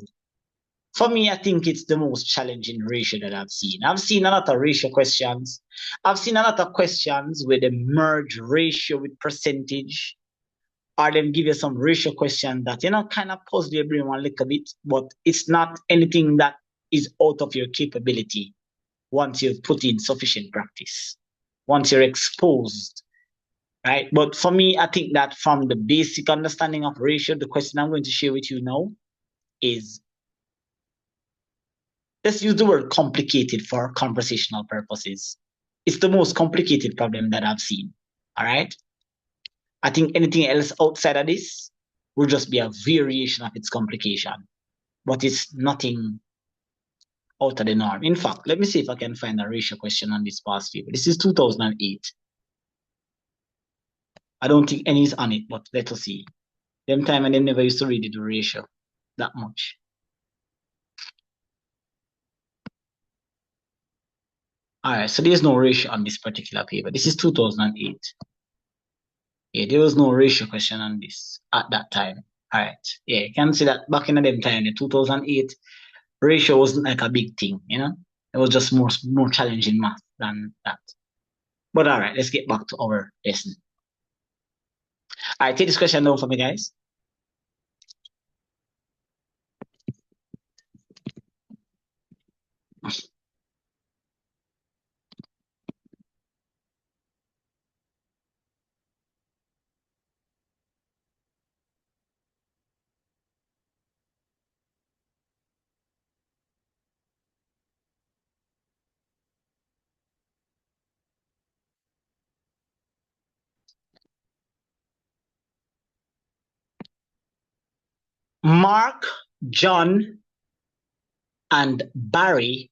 for me, I think it's the most challenging ratio that I've seen. I've seen a lot of ratio questions. I've seen a lot of questions where they merge ratio with percentage, or them give you some ratio question that, kind of puzzle your brain one little bit, but it's not anything that is out of your capability once you've put in sufficient practice, once you're exposed, right? But for me, I think that from the basic understanding of ratio, the question I'm going to share with you now is, let's use the word complicated for conversational purposes. It's the most complicated problem that I've seen, all right? I think anything else outside of this will just be a variation of its complication, but it's nothing out of the norm. In fact, let me see if I can find a ratio question on this past paper. This is 2008. I don't think any is on it, but let us see. Them time and they never used to read the ratio that much. All right, so there's no ratio on this particular paper. This is 2008. Yeah, there was no ratio question on this at that time. All right, yeah, you can see that back in them time, in 2008, ratio wasn't like a big thing, It was just more challenging math than that. But all right, let's get back to our lesson. All right, take this question down for me, guys. Mark, John, and Barry.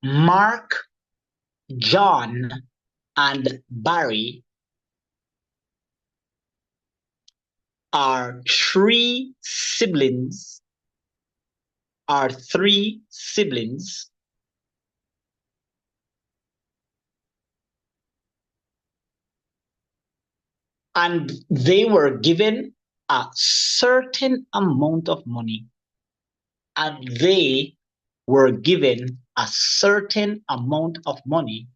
Mark, John, and Barry are three siblings and they were given a certain amount of money, and they were given a certain amount of money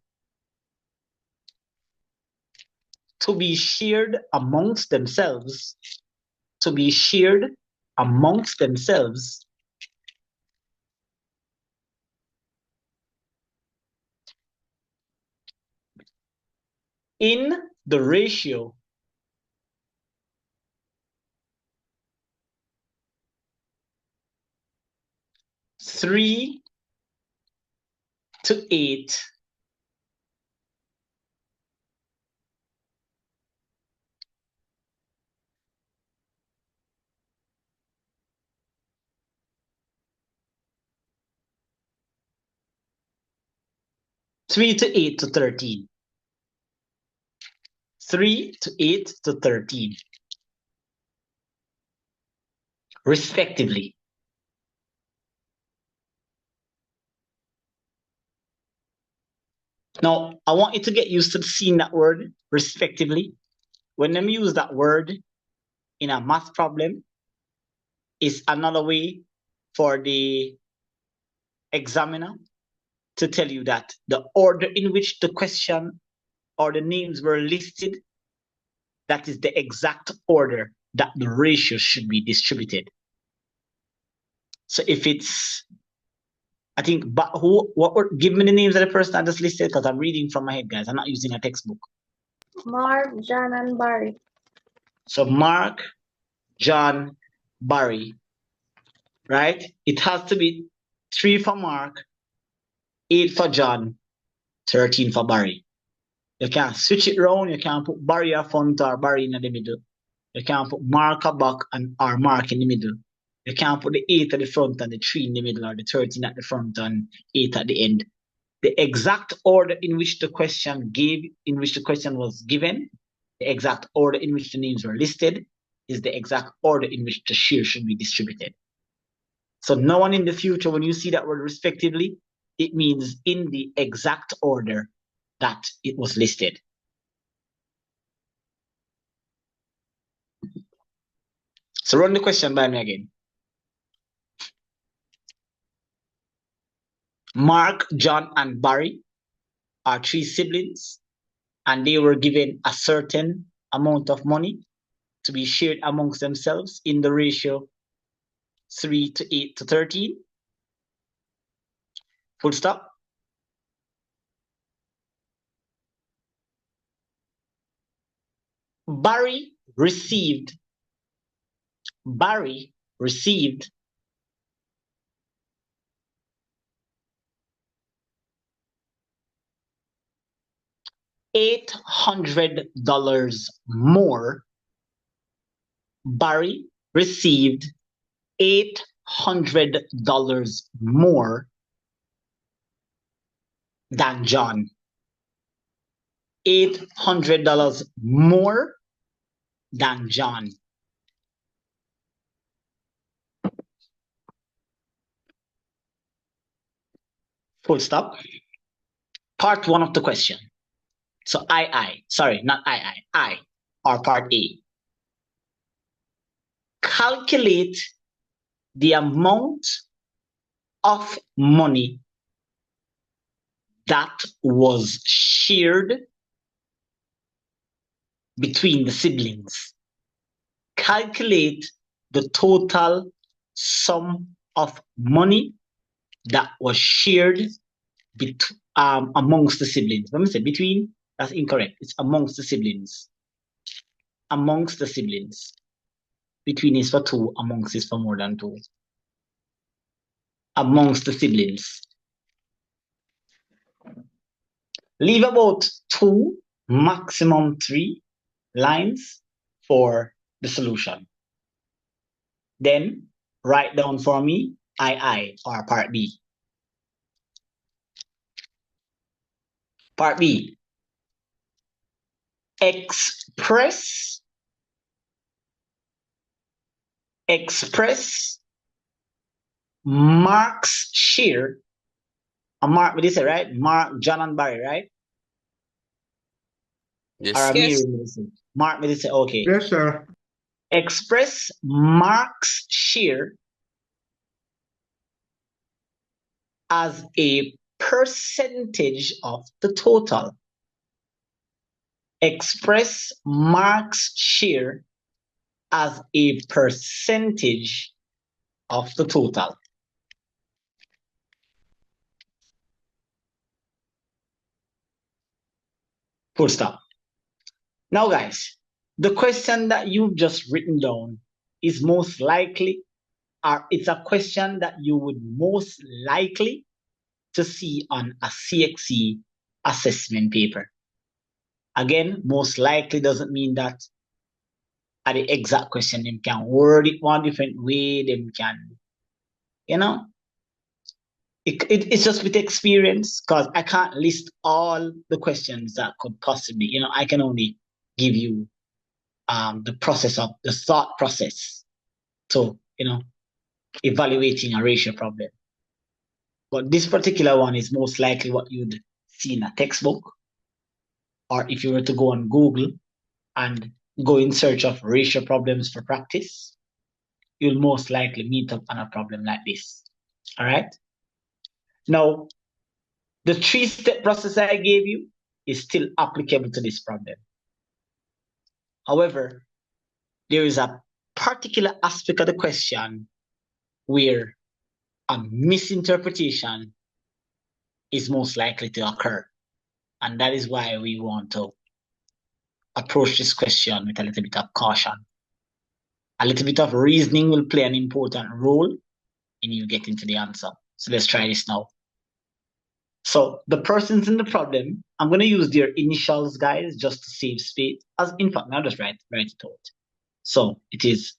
to be shared amongst themselves, to be shared amongst themselves in the ratio three to eight to 13. 3 to 8 to 13, respectively. Now, I want you to get used to seeing that word, respectively. When them use that word in a math problem, it's another way for the examiner to tell you that the order in which the question or the names were listed, that is the exact order that the ratio should be distributed. So if it's, I think, but give me the names of the person I just listed, because I'm reading from my head, guys. I'm not using a textbook. Mark, John, and Barry. So Mark, John, Barry, right? It has to be 3 for Mark, 8 for John, 13 for Barry. You can switch it around. You can put Barry up front or Barry in the middle. You can put Mark at back and or Mark in the middle. You can put the 8 at the front and the 3 in the middle, or the 13 at the front and 8 at the end. The exact order in which the question was given, the exact order in which the names were listed, is the exact order in which the share should be distributed. So now and in the future, when you see that word respectively, it means in the exact order that it was listed. So run the question by me again. Mark, John, and Barry are 3 siblings, and they were given a certain amount of money to be shared amongst themselves in the ratio 3 to 8 to 13. Full stop. Barry received $800 more. Barry received $800 more than John. $800 more than John. Full stop. Part 1 of the question. So sorry, not I, or part A. Calculate the amount of money that was shared between the siblings. Calculate the total sum of money that was shared amongst the siblings. Let me say between, that's incorrect. It's amongst the siblings. Amongst the siblings. Between is for 2, amongst is for more than 2. Amongst the siblings. Leave about 2, maximum 3 lines for the solution. Then write down for me II, or part B. Part B. Express Mark's share. Mark, what did you say, right? Mark, John, and Barry, right? Yes. Or Yes. Mark me to say, okay. Yes, sir. Express Mark's share as a percentage of the total. Express Mark's share as a percentage of the total. Full stop. Now, guys, the question that you've just written down is most likely, or it's a question that you would most likely to see on a CXC assessment paper. Again, most likely doesn't mean that at the exact question, them can word it one different way, them can, you know, it's just with experience, because I can't list all the questions that could possibly, you know, I can only give you the process of the thought process. So, you know, evaluating a ratio problem. But this particular one is most likely what you'd see in a textbook, or if you were to go on Google and go in search of ratio problems for practice, you'll most likely meet up on a problem like this. All right. Now, the 3-step process I gave you is still applicable to this problem. However, there is a particular aspect of the question where a misinterpretation is most likely to occur. And that is why we want to approach this question with a little bit of caution. A little bit of reasoning will play an important role in you getting to the answer. So let's try this now. So the persons in the problem, I'm going to use their initials, guys, just to save space. As in fact, I'll just write it out. So it is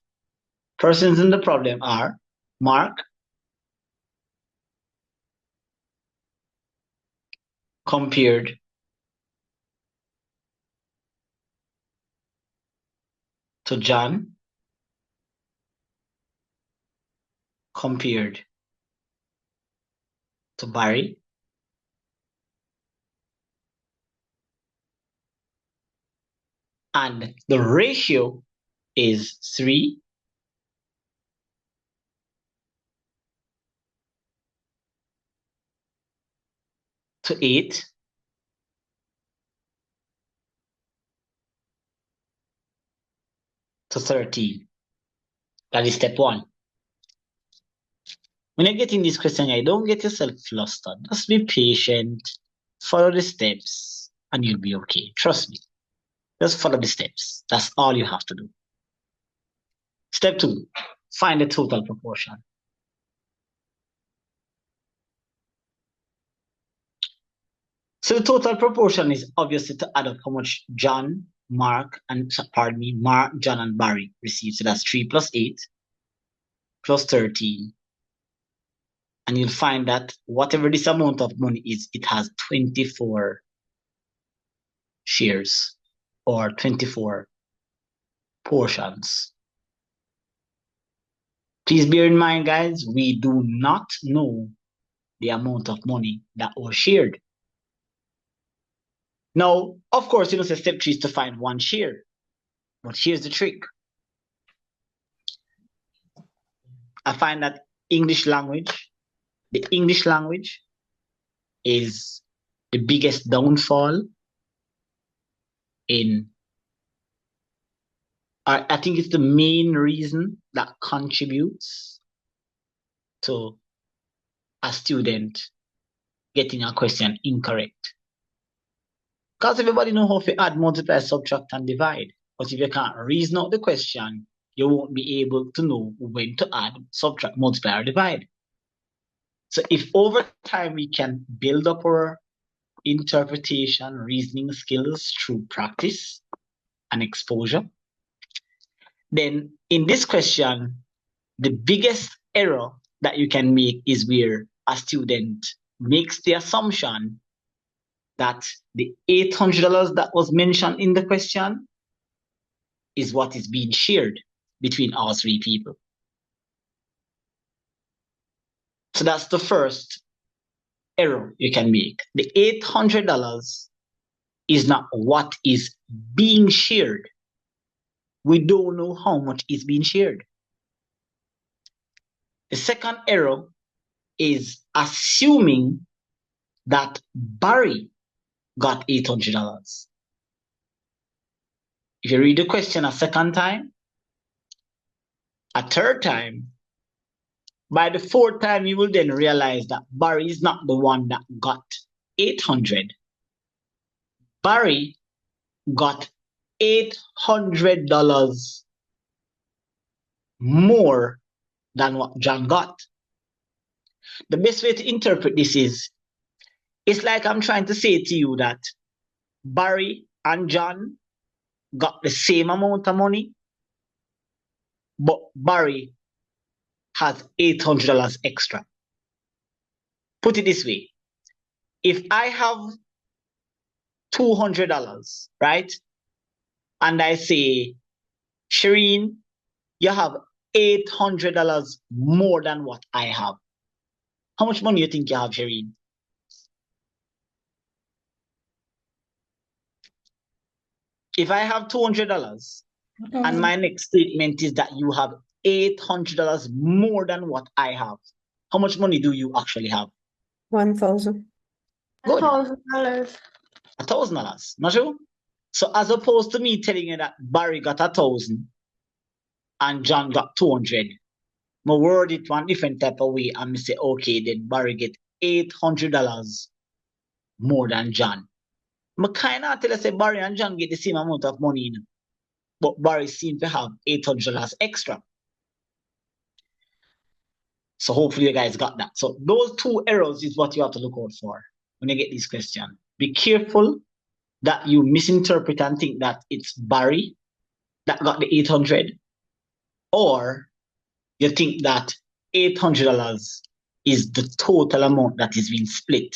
persons in the problem are Mark, compared to John, compared to Barry, and the ratio is 3 to 8 to 13. That is step 1. When you're getting this question, don't get yourself flustered. Just be patient, follow the steps, and you'll be okay. Trust me. Just follow the steps. That's all you have to do. Step 2, find the total proportion. So the total proportion is obviously to add up how much John, Mark, Mark, John, and Barry received. So that's 3 plus 8 plus 13. And you'll find that whatever this amount of money is, it has 24 shares or 24 portions. Please bear in mind, guys, we do not know the amount of money that was shared. Now, of course, so step 3 is to find one share. But here's the trick. I find that the English language is the biggest downfall in, I think it's the main reason that contributes to a student getting a question incorrect. Because everybody knows how to add, multiply, subtract, and divide. But if you can't reason out the question, you won't be able to know when to add, subtract, multiply, or divide. So if over time we can build up our interpretation, reasoning skills through practice and exposure, then in this question, the biggest error that you can make is where a student makes the assumption that the $800 that was mentioned in the question is what is being shared between all 3 people. So that's the first error you can make. The $800 is not what is being shared we don't know how much is being shared. The second error is assuming that Barry got $800. If you read the question a second time, a third time, by the fourth time, you will then realize that Barry is not the one that got 800. Barry got $800 more than what John got. The best way to interpret this is, it's like I'm trying to say to you that Barry and John got the same amount of money, but Barry has $800 extra. Put it this way. If I have $200, right? And I say, Shireen, you have $800 more than what I have. How much money do you think you have, Shireen? If I have $200 and my next statement is that you have $800 more than what I have, how much money do you actually have? 1,000. Good. $1,000. $1,000. Not true? So as opposed to me telling you that Barry got 1,000 and John got 200, I word it one different type of way and I say, okay, then Barry get $800 more than John. I kind of tell you say Barry and John get the same amount of money, you know, but Barry seems to have $800 extra. So hopefully you guys got that. So those two errors is what you have to look out for when you get this question. Be careful that you misinterpret and think that it's Barry that got the 800, or you think that $800 is the total amount that is being split.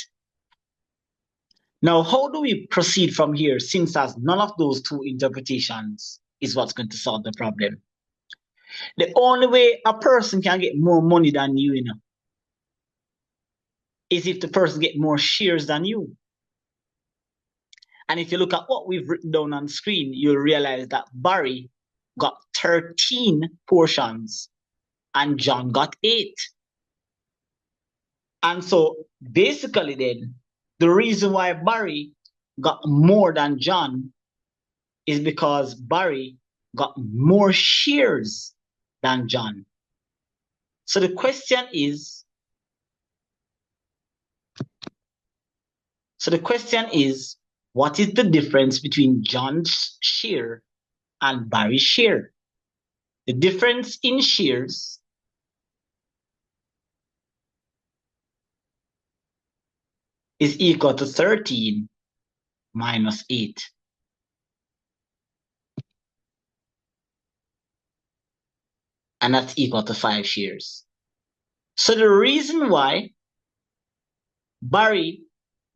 Now, how do we proceed from here, since as none of those two interpretations is what's going to solve the problem? The only way a person can get more money than you, is if the person get more shares than you. And if you look at what we've written down on screen, you'll realize that Barry got 13 portions and John got 8. And so basically then, the reason why Barry got more than John is because Barry got more shares than John. So the question is, what is the difference between John's share and Barry's share? The difference in shares is equal to 13 minus 8. And that's equal to 5 shares. So the reason why Barry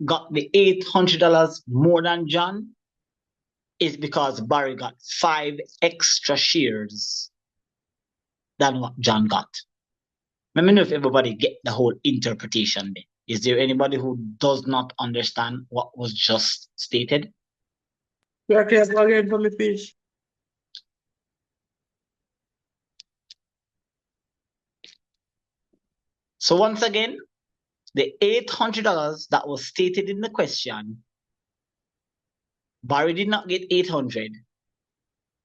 got the $800 more than John is because Barry got 5 extra shares than what John got. Let me know if everybody get the whole interpretation there. Is there anybody who does not understand what was just stated? Yeah, okay, again for me, please. So once again, the $800 that was stated in the question, Barry did not get 800,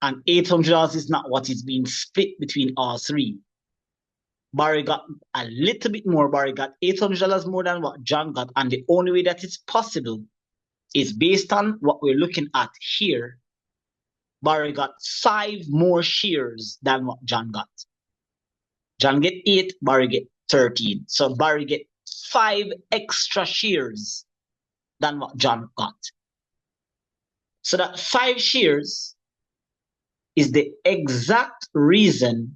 and $800 is not what is being split between all three. Barry got a little bit more. Barry got $800 more than what John got, and the only way that it's possible is based on what we're looking at here. Barry got 5 more shares than what John got. John get 8, Barry get 13. So Barry get 5 extra shares than what John got. So that 5 shares is the exact reason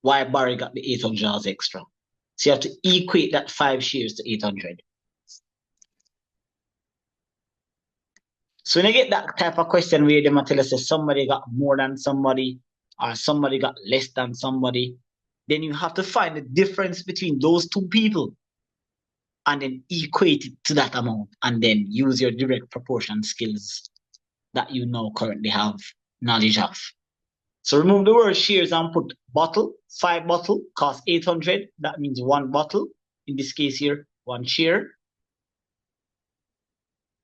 why Barry got the $800 extra. So you have to equate that 5 shares to 800. So when you get that type of question where they might tell us that somebody got more than somebody or somebody got less than somebody, then you have to find the difference between those two people and then equate it to that amount, and then use your direct proportion skills that you now currently have knowledge of. So remove the word shares and put bottle. 5 bottle costs 800. That means 1 bottle. In this case here, 1 share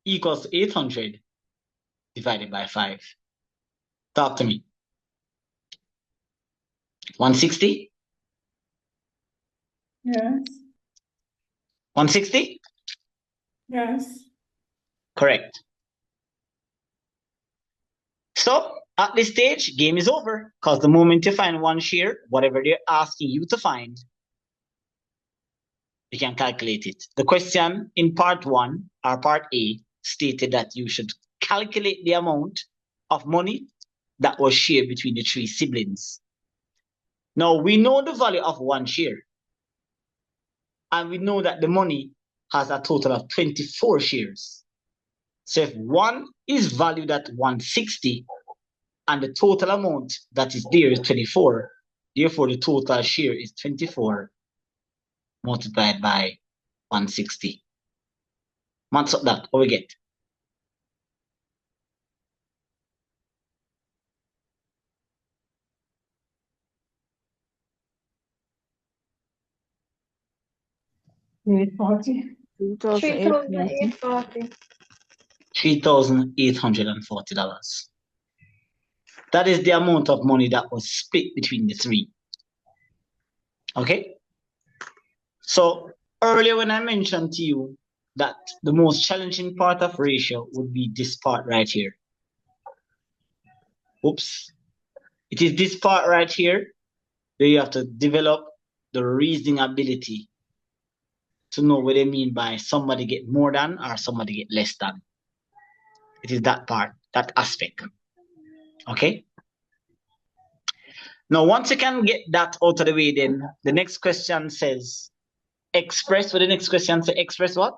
equals 800 divided by 5. Talk to me. 160? Yes. 160? Yes. Correct. So at this stage, game is over, because the moment you find 1 share, whatever they're asking you to find, you can calculate it. The question in part 1 or part A stated that you should calculate the amount of money that was shared between the 3 siblings. Now we know the value of 1 share, and we know that the money has a total of 24 shares. So if 1 is valued at 160 and the total amount that is there is 24, therefore the total share is 24 multiplied by 160. What's up that? What we get? $840. 3,840. $3,840. That is the amount of money that was split between the 3. Okay? So earlier when I mentioned to you that the most challenging part of ratio would be this part right here. Oops. It is this part right here where you have to develop the reasoning ability to know what they mean by somebody get more than or somebody get less than. It is that part, that aspect. Okay? Now, once you can get that out of the way, then the next question says, express, what the next question says, express what?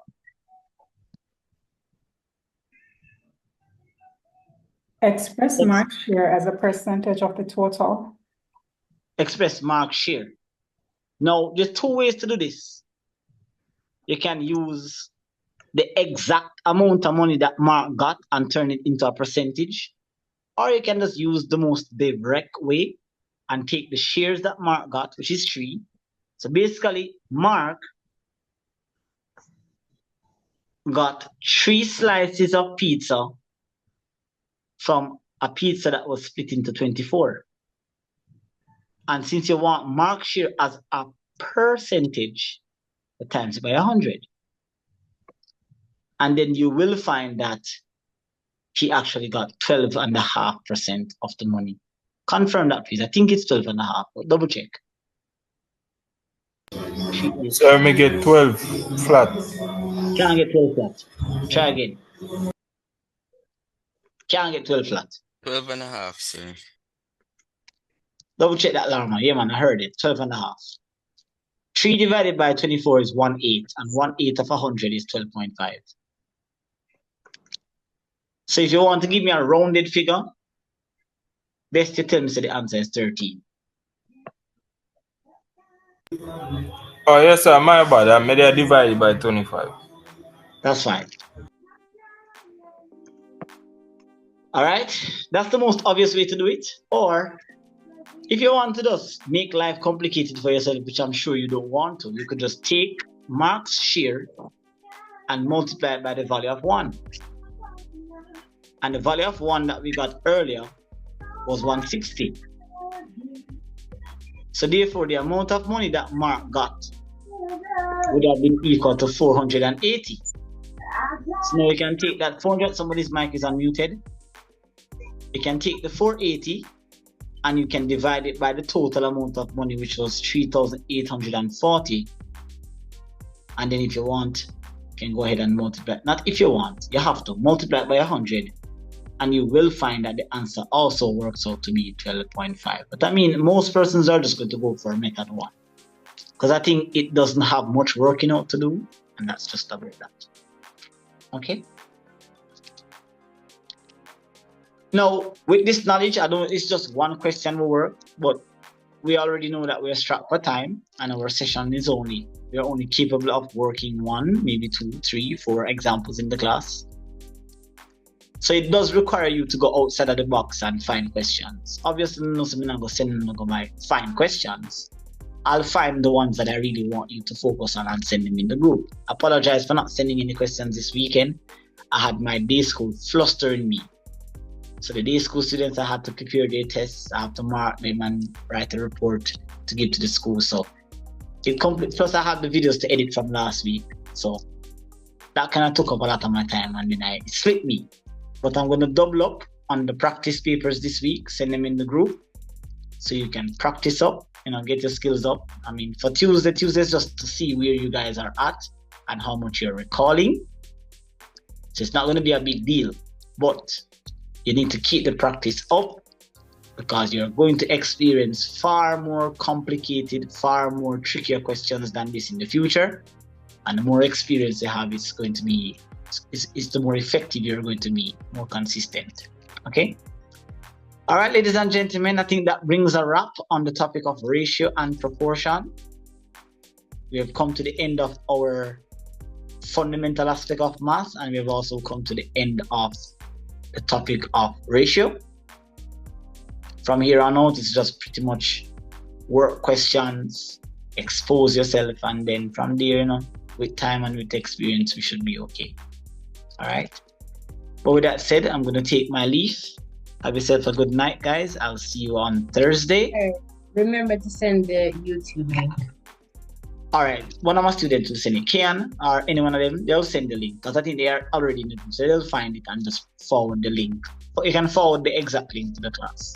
Express market share as a percentage of the total. Express market share. Now, there's 2 ways to do this. You can use the exact amount of money that Mark got and turn it into a percentage, or you can just use the most direct way and take the shares that Mark got, which is 3. So basically, Mark got 3 slices of pizza from a pizza that was split into 24. And since you want Mark's share as a percentage, you times it by 100. And then you will find that he actually got 12.5% of the money. Confirm that, please. I think it's 12.5, but double check. So I may get 12 flat. Can't get 12 flat. Try again. Can't get 12 flat. 12.5, sir. Double check that, Larma. Yeah, man, I heard it. 12.5. 3 divided by 24 is 1/8, and 1/8 of 100 is 12.5. So if you want to give me a rounded figure, best you tell me so the answer is 13. Oh, yes, sir. My bad. I made it divided by 25. That's fine. All right, that's the most obvious way to do it. Or if you want to just make life complicated for yourself, which I'm sure you don't want to, you could just take Mark's share and multiply it by the value of 1. And the value of 1 that we got earlier was 160. So therefore, the amount of money that Mark got would have been equal to 480. So now you can take that 400, somebody's mic is unmuted. You can take the 480 and you can divide it by the total amount of money, which was 3,840. And then if you want, you can go ahead and multiply. Not if you want, you have to multiply it by 100. And you will find that the answer also works out to be 12.5. But I mean, most persons are just going to go for method 1. Because I think it doesn't have much working out to do. And that's just about that. Okay? Now, with this knowledge, I don't. It's just one question will work. But we already know that we're strapped for time, and our session is we're only capable of working 1, maybe 2, 3, 4 examples in the class. So it does require you to go outside of the box and find questions. Obviously, I'm not going to send them my find questions. I'll find the ones that I really want you to focus on and send them in the group. Apologize for not sending any questions this weekend. I had my day school flustering me. So the day school students, I had to prepare their tests. I have to mark them and write a report to give to the school. So it complete. Plus I have the videos to edit from last week. So that kind of took up a lot of my time, and then it slipped me. But I'm going to double up on the practice papers this week, send them in the group so you can practice up, get your skills up. I mean, for Tuesdays just to see where you guys are at and how much you're recalling. So it's not going to be a big deal, but you need to keep the practice up because you're going to experience far more complicated, far more trickier questions than this in the future. And the more experience you have, it's going to be is the more effective you're going to be, more consistent. Okay. All right, ladies and gentlemen, I think that brings a wrap on the topic of ratio and proportion. We have come to the end of our fundamental aspect of math, and we have also come to the end of the topic of ratio. From here on out, it's just pretty much work questions, expose yourself, and then from there, with time and with experience, we should be okay. All right. But with that said, I'm going to take my leave. Have yourself a good night, guys. I'll see you on Thursday. Remember to send the YouTube link. All right. One of my students will send it. Kian or any one of them, they'll send the link because I think they are already in the group. So they'll find it and just forward the link. But you can forward the exact link to the class.